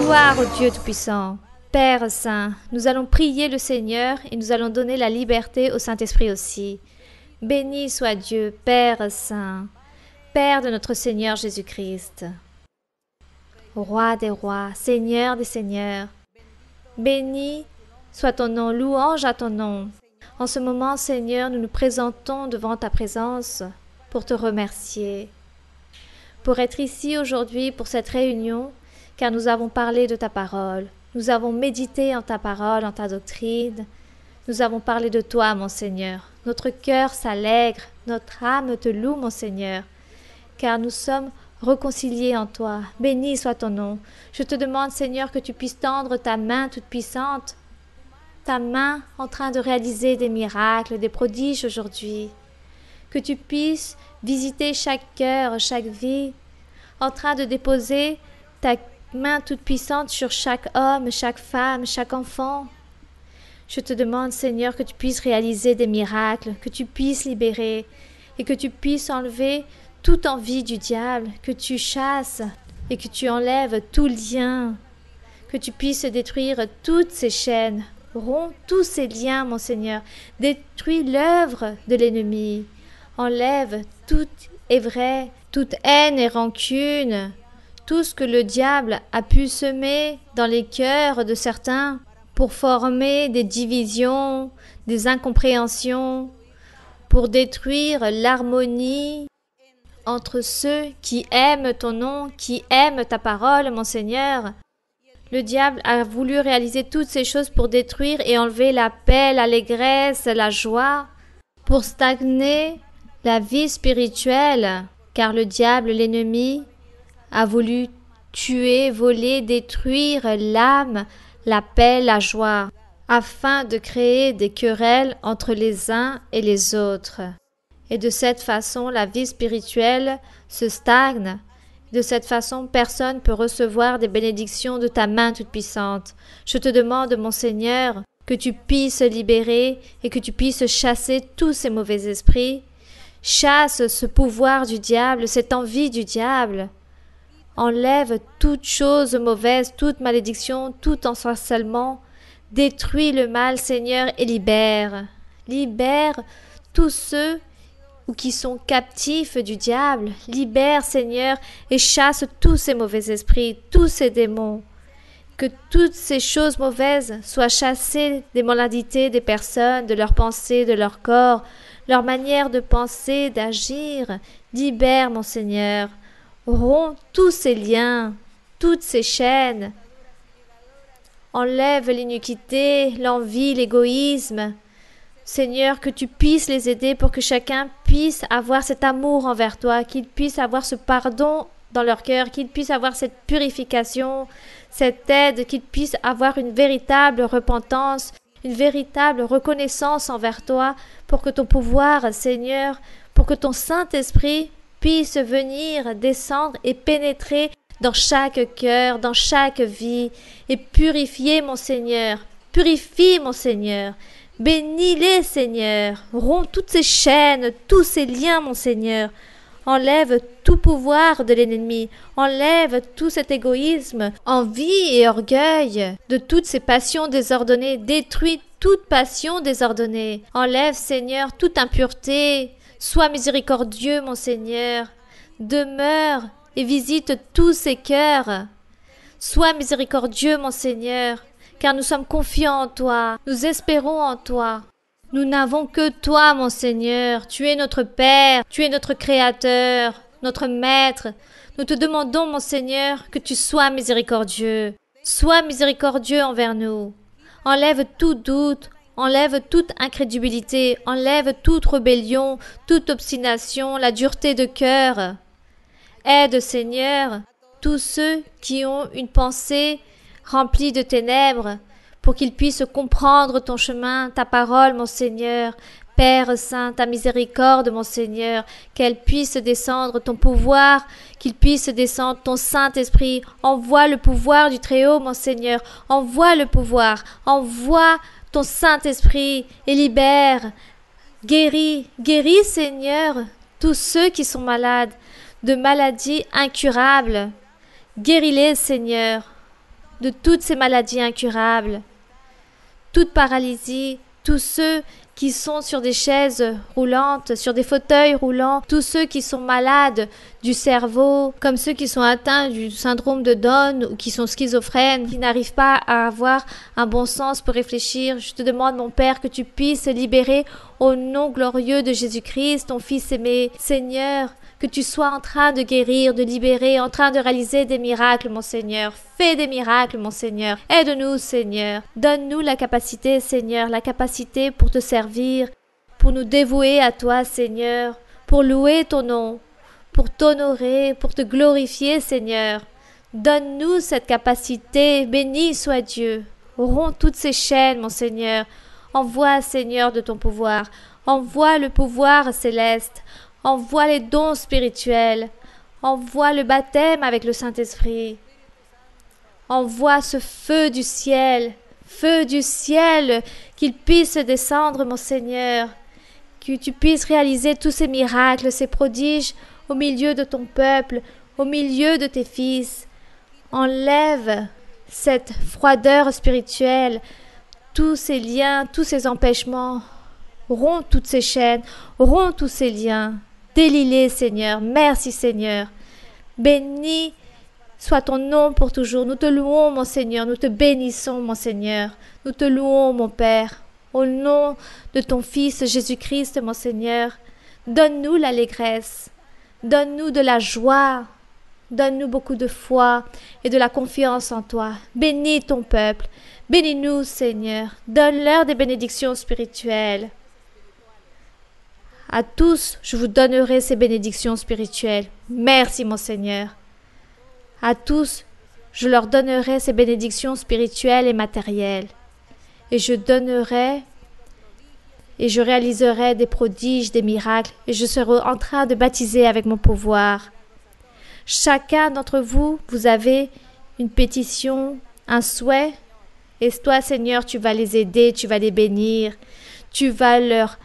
Gloire au Dieu Tout-Puissant. Père Saint, nous allons prier le Seigneur et nous allons donner la liberté au Saint-Esprit aussi. Béni soit Dieu, Père Saint, Père de notre Seigneur Jésus-Christ. Roi des rois, Seigneur des seigneurs, béni soit ton nom, louange à ton nom. En ce moment, Seigneur, nous nous présentons devant ta présence pour te remercier, pour être ici aujourd'hui pour cette réunion, car nous avons parlé de ta parole. Nous avons médité en ta parole, en ta doctrine. Nous avons parlé de toi, mon Seigneur. Notre cœur s'allègre, notre âme te loue, mon Seigneur, car nous sommes réconciliés en toi. Béni soit ton nom. Je te demande, Seigneur, que tu puisses tendre ta main toute puissante, ta main en train de réaliser des miracles, des prodiges aujourd'hui. Que tu puisses visiter chaque cœur, chaque vie, en train de déposer ta main toute puissante sur chaque homme, chaque femme, chaque enfant. Je te demande, Seigneur, que tu puisses réaliser des miracles, que tu puisses libérer et que tu puisses enlever toute envie du diable, que tu chasses et que tu enlèves tout lien, que tu puisses détruire toutes ces chaînes, romps tous ces liens, mon Seigneur, détruis l'œuvre de l'ennemi, enlève tout est vrai, toute haine et rancune, tout ce que le diable a pu semer dans les cœurs de certains pour former des divisions, des incompréhensions, pour détruire l'harmonie entre ceux qui aiment ton nom, qui aiment ta parole, mon Seigneur. Le diable a voulu réaliser toutes ces choses pour détruire et enlever la paix, l'allégresse, la joie, pour stagner la vie spirituelle, car le diable, l'ennemi, a voulu tuer, voler, détruire l'âme, la paix, la joie, afin de créer des querelles entre les uns et les autres. Et de cette façon, la vie spirituelle se stagne. De cette façon, personne ne peut recevoir des bénédictions de ta main toute-puissante. Je te demande, mon Seigneur, que tu puisses libérer et que tu puisses chasser tous ces mauvais esprits. Chasse ce pouvoir du diable, cette envie du diable. Enlève toute chose mauvaise, toute malédiction, tout ensorcellement. Détruis le mal, Seigneur, et libère. Libère tous ceux qui sont captifs du diable. Libère, Seigneur, et chasse tous ces mauvais esprits, tous ces démons. Que toutes ces choses mauvaises soient chassées des maladies des personnes, de leurs pensées, de leur corps, leur manière de penser, d'agir. Libère, mon Seigneur. Romps tous ces liens, toutes ces chaînes. Enlève l'iniquité, l'envie, l'égoïsme. Seigneur, que tu puisses les aider pour que chacun puisse avoir cet amour envers toi, qu'il puisse avoir ce pardon dans leur cœur, qu'il puisse avoir cette purification, cette aide, qu'il puisse avoir une véritable repentance, une véritable reconnaissance envers toi, pour que ton pouvoir, Seigneur, pour que ton Saint-Esprit puisse venir, descendre et pénétrer dans chaque cœur, dans chaque vie, et purifier, mon Seigneur. Purifie, mon Seigneur. Bénis-les, Seigneur. Romps toutes ces chaînes, tous ces liens, mon Seigneur. Enlève tout pouvoir de l'ennemi. Enlève tout cet égoïsme, envie et orgueil de toutes ces passions désordonnées. Détruis toute passion désordonnée. Enlève, Seigneur, toute impureté. Sois miséricordieux, mon Seigneur. Demeure et visite tous ces cœurs. Sois miséricordieux, mon Seigneur, car nous sommes confiants en toi. Nous espérons en toi. Nous n'avons que toi, mon Seigneur. Tu es notre Père, tu es notre Créateur, notre Maître. Nous te demandons, mon Seigneur, que tu sois miséricordieux. Sois miséricordieux envers nous. Enlève tout doute, enlève toute incrédulité, enlève toute rébellion, toute obstination, la dureté de cœur. Aide, Seigneur, tous ceux qui ont une pensée remplie de ténèbres, pour qu'ils puissent comprendre ton chemin, ta parole, mon Seigneur. Père Saint, ta miséricorde, mon Seigneur, qu'elle puisse descendre ton pouvoir, qu'il puisse descendre ton Saint-Esprit. Envoie le pouvoir du Très-Haut, mon Seigneur. Envoie le pouvoir, envoie ton Saint-Esprit et libère. Guéris, Seigneur, tous ceux qui sont malades, de maladies incurables. Guéris-les, Seigneur. de toutes ces maladies incurables, toute paralysie, tous ceux qui sont sur des chaises roulantes, sur des fauteuils roulants, tous ceux qui sont malades du cerveau, comme ceux qui sont atteints du syndrome de Down ou qui sont schizophrènes, qui n'arrivent pas à avoir un bon sens pour réfléchir. Je te demande, mon Père, que tu puisses libérer au nom glorieux de Jésus-Christ, ton Fils aimé. Seigneur, que tu sois en train de guérir, de libérer, en train de réaliser des miracles, mon Seigneur. Fais des miracles, mon Seigneur. Aide-nous, Seigneur. Donne-nous la capacité, Seigneur, la capacité pour te servir, pour nous dévouer à toi, Seigneur, pour louer ton nom, pour t'honorer, pour te glorifier, Seigneur. Donne-nous cette capacité. Béni soit Dieu. Romps toutes ces chaînes, mon Seigneur. Envoie, Seigneur, de ton pouvoir. Envoie le pouvoir céleste. Envoie les dons spirituels. Envoie le baptême avec le Saint-Esprit. Envoie ce feu du ciel, qu'il puisse descendre, mon Seigneur, que tu puisses réaliser tous ces miracles, ces prodiges au milieu de ton peuple, au milieu de tes fils. Enlève cette froideur spirituelle, tous ces liens, tous ces empêchements. Romps toutes ces chaînes, romps tous ces liens. Délie-les, Seigneur. Merci, Seigneur. Béni soit ton nom pour toujours. Nous te louons, mon Seigneur. Nous te bénissons, mon Seigneur. Nous te louons, mon Père. Au nom de ton Fils Jésus-Christ, mon Seigneur, donne-nous l'allégresse. Donne-nous de la joie. Donne-nous beaucoup de foi et de la confiance en toi. Bénis ton peuple. Bénis-nous, Seigneur. Donne-leur des bénédictions spirituelles. À tous, je vous donnerai ces bénédictions spirituelles. Merci, mon Seigneur. À tous, je leur donnerai ces bénédictions spirituelles et matérielles. Et je donnerai et je réaliserai des prodiges, des miracles, et je serai en train de baptiser avec mon pouvoir. Chacun d'entre vous, vous avez une pétition, un souhait, et toi, Seigneur, tu vas les aider, tu vas les bénir, tu vas leur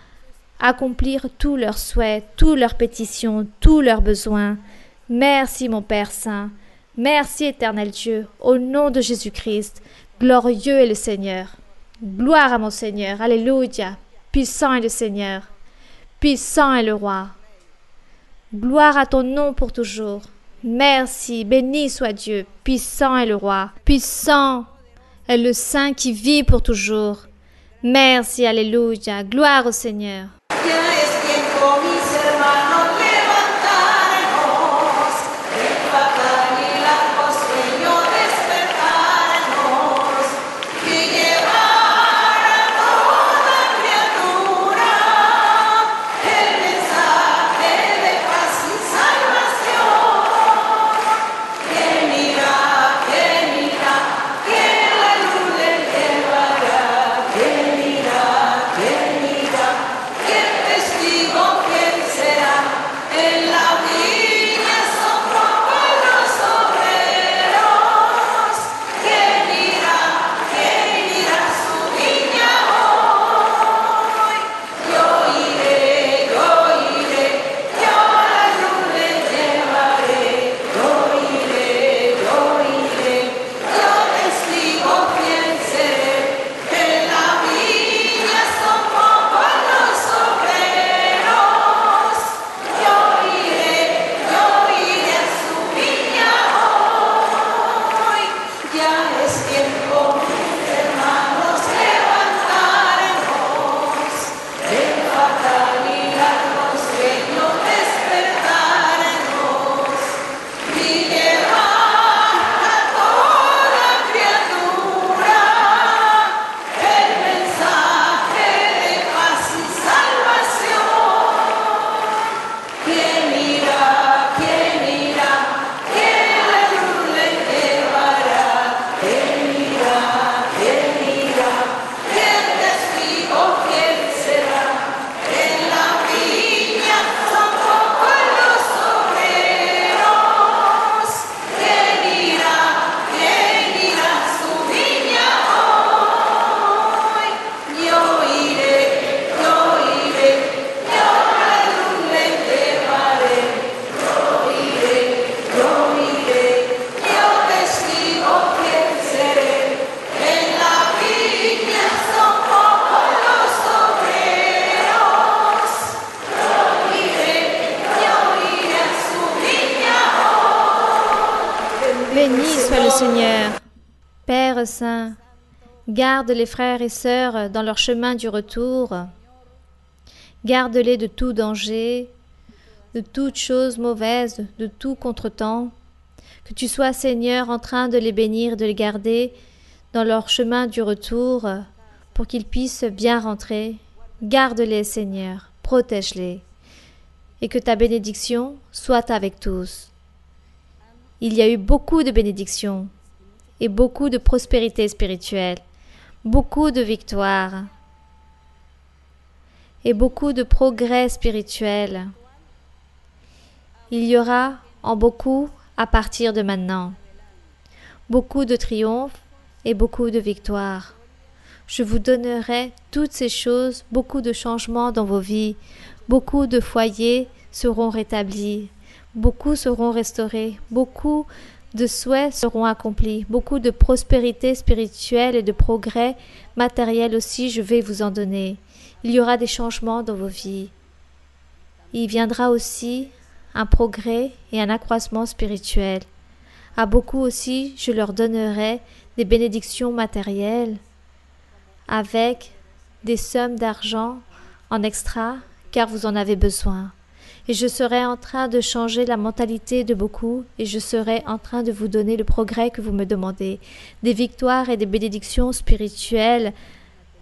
accomplir tous leurs souhaits, tous leurs pétitions, tous leurs besoins. Merci, mon Père Saint. Merci, éternel Dieu, au nom de Jésus-Christ. Glorieux est le Seigneur. Gloire à mon Seigneur. Alléluia. Puissant est le Seigneur. Puissant est le Roi. Gloire à ton nom pour toujours. Merci. Béni soit Dieu. Puissant est le Roi. Puissant est le Saint qui vit pour toujours. Merci. Alléluia. Gloire au Seigneur. Ya es tiempo, mis hermanos, levantarnos, el bacán y largo sueño despertarnos, y llevar a toda criatura el mensaje de paz y salvación. ¿Quién irá? ¿Quién la luz le llevará? ¿Quién irá? ¿Quién Seigneur. Père Saint, garde les frères et sœurs dans leur chemin du retour. Garde-les de tout danger, de toute chose mauvaise, de tout contretemps. Que tu sois, Seigneur, en train de les bénir, de les garder dans leur chemin du retour, pour qu'ils puissent bien rentrer. Garde-les, Seigneur, protège-les, et que ta bénédiction soit avec tous. Il y a eu beaucoup de bénédictions et beaucoup de prospérité spirituelle, beaucoup de victoires et beaucoup de progrès spirituel. Il y aura en beaucoup à partir de maintenant. Beaucoup de triomphes et beaucoup de victoires. Je vous donnerai toutes ces choses, beaucoup de changements dans vos vies, beaucoup de foyers seront rétablis, beaucoup seront restaurés, beaucoup de souhaits seront accomplis, beaucoup de prospérité spirituelle et de progrès matériel aussi je vais vous en donner. Il y aura des changements dans vos vies. Il viendra aussi un progrès et un accroissement spirituel. À beaucoup aussi, je leur donnerai des bénédictions matérielles avec des sommes d'argent en extra, car vous en avez besoin. Et je serai en train de changer la mentalité de beaucoup, et je serai en train de vous donner le progrès que vous me demandez. Des victoires et des bénédictions spirituelles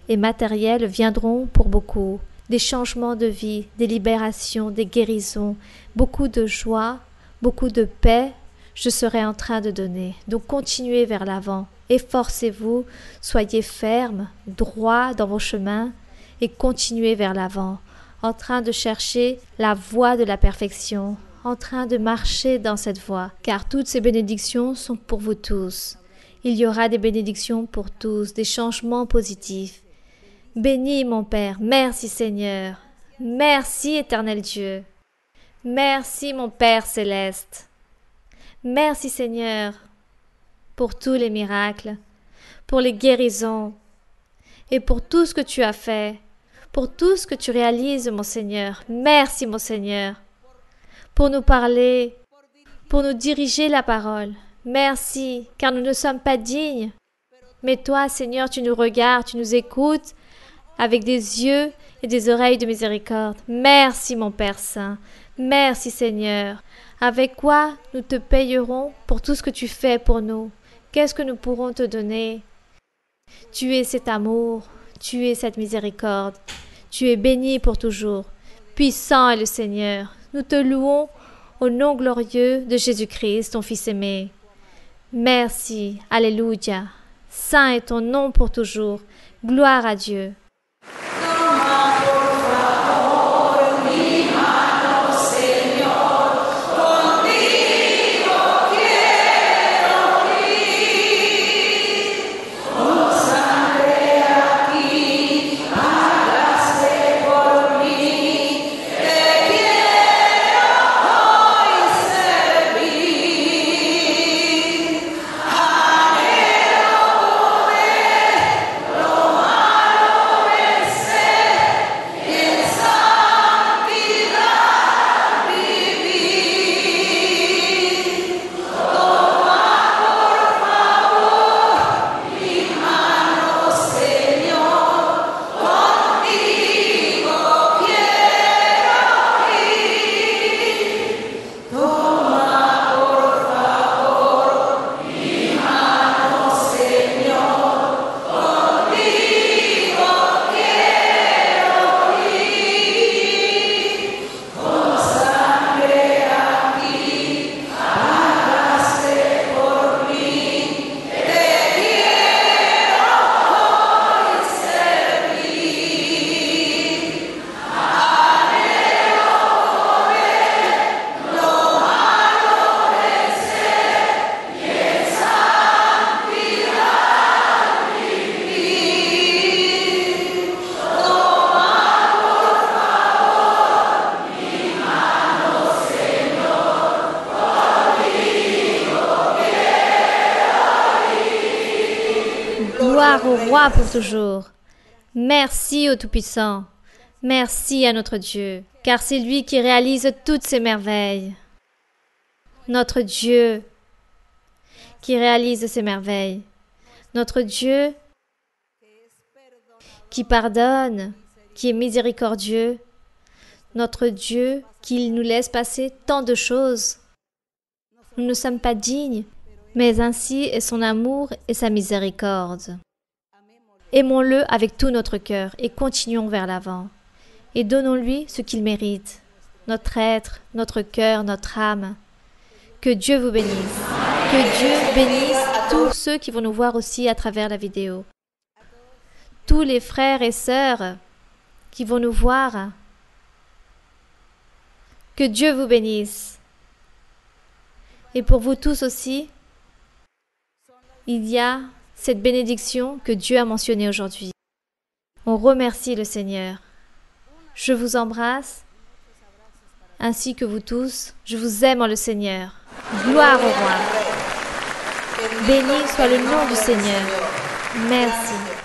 et matérielles viendront pour beaucoup. Des changements de vie, des libérations, des guérisons, beaucoup de joie, beaucoup de paix, je serai en train de donner. Donc continuez vers l'avant, efforcez-vous, soyez fermes, droits dans vos chemins et continuez vers l'avant, en train de chercher la voie de la perfection, en train de marcher dans cette voie, car toutes ces bénédictions sont pour vous tous. Il y aura des bénédictions pour tous, des changements positifs. Bénis mon Père, merci Seigneur, merci Éternel Dieu, merci mon Père céleste, merci Seigneur pour tous les miracles, pour les guérisons et pour tout ce que tu as fait, pour tout ce que tu réalises mon Seigneur, merci mon Seigneur, pour nous parler, pour nous diriger la parole, merci car nous ne sommes pas dignes, mais toi Seigneur tu nous regardes, tu nous écoutes, avec des yeux et des oreilles de miséricorde. Merci mon Père Saint, merci Seigneur. Avec quoi nous te payerons pour tout ce que tu fais pour nous? Qu'est-ce que nous pourrons te donner? Tu es cet amour, tu es cette miséricorde, tu es béni pour toujours. Puissant est le Seigneur, nous te louons au nom glorieux de Jésus-Christ, ton Fils aimé. Merci, alléluia. Saint est ton nom pour toujours. Gloire à Dieu. Gloire au roi pour toujours. Merci au Tout-Puissant. Merci à notre Dieu, car c'est lui qui réalise toutes ces merveilles. Notre Dieu, qui réalise ces merveilles. Notre Dieu qui pardonne, qui est miséricordieux. Notre Dieu qui nous laisse passer tant de choses. Nous ne sommes pas dignes, mais ainsi est son amour et sa miséricorde. Aimons-le avec tout notre cœur et continuons vers l'avant. Et donnons-lui ce qu'il mérite, notre être, notre cœur, notre âme. Que Dieu vous bénisse. Que Dieu bénisse tous ceux qui vont nous voir aussi à travers la vidéo. Tous les frères et sœurs qui vont nous voir. Que Dieu vous bénisse. Et pour vous tous aussi, il y a cette bénédiction que Dieu a mentionnée aujourd'hui. On remercie le Seigneur. Je vous embrasse, ainsi que vous tous. Je vous aime en le Seigneur. Gloire au Roi. Béni soit le nom du Seigneur. Merci.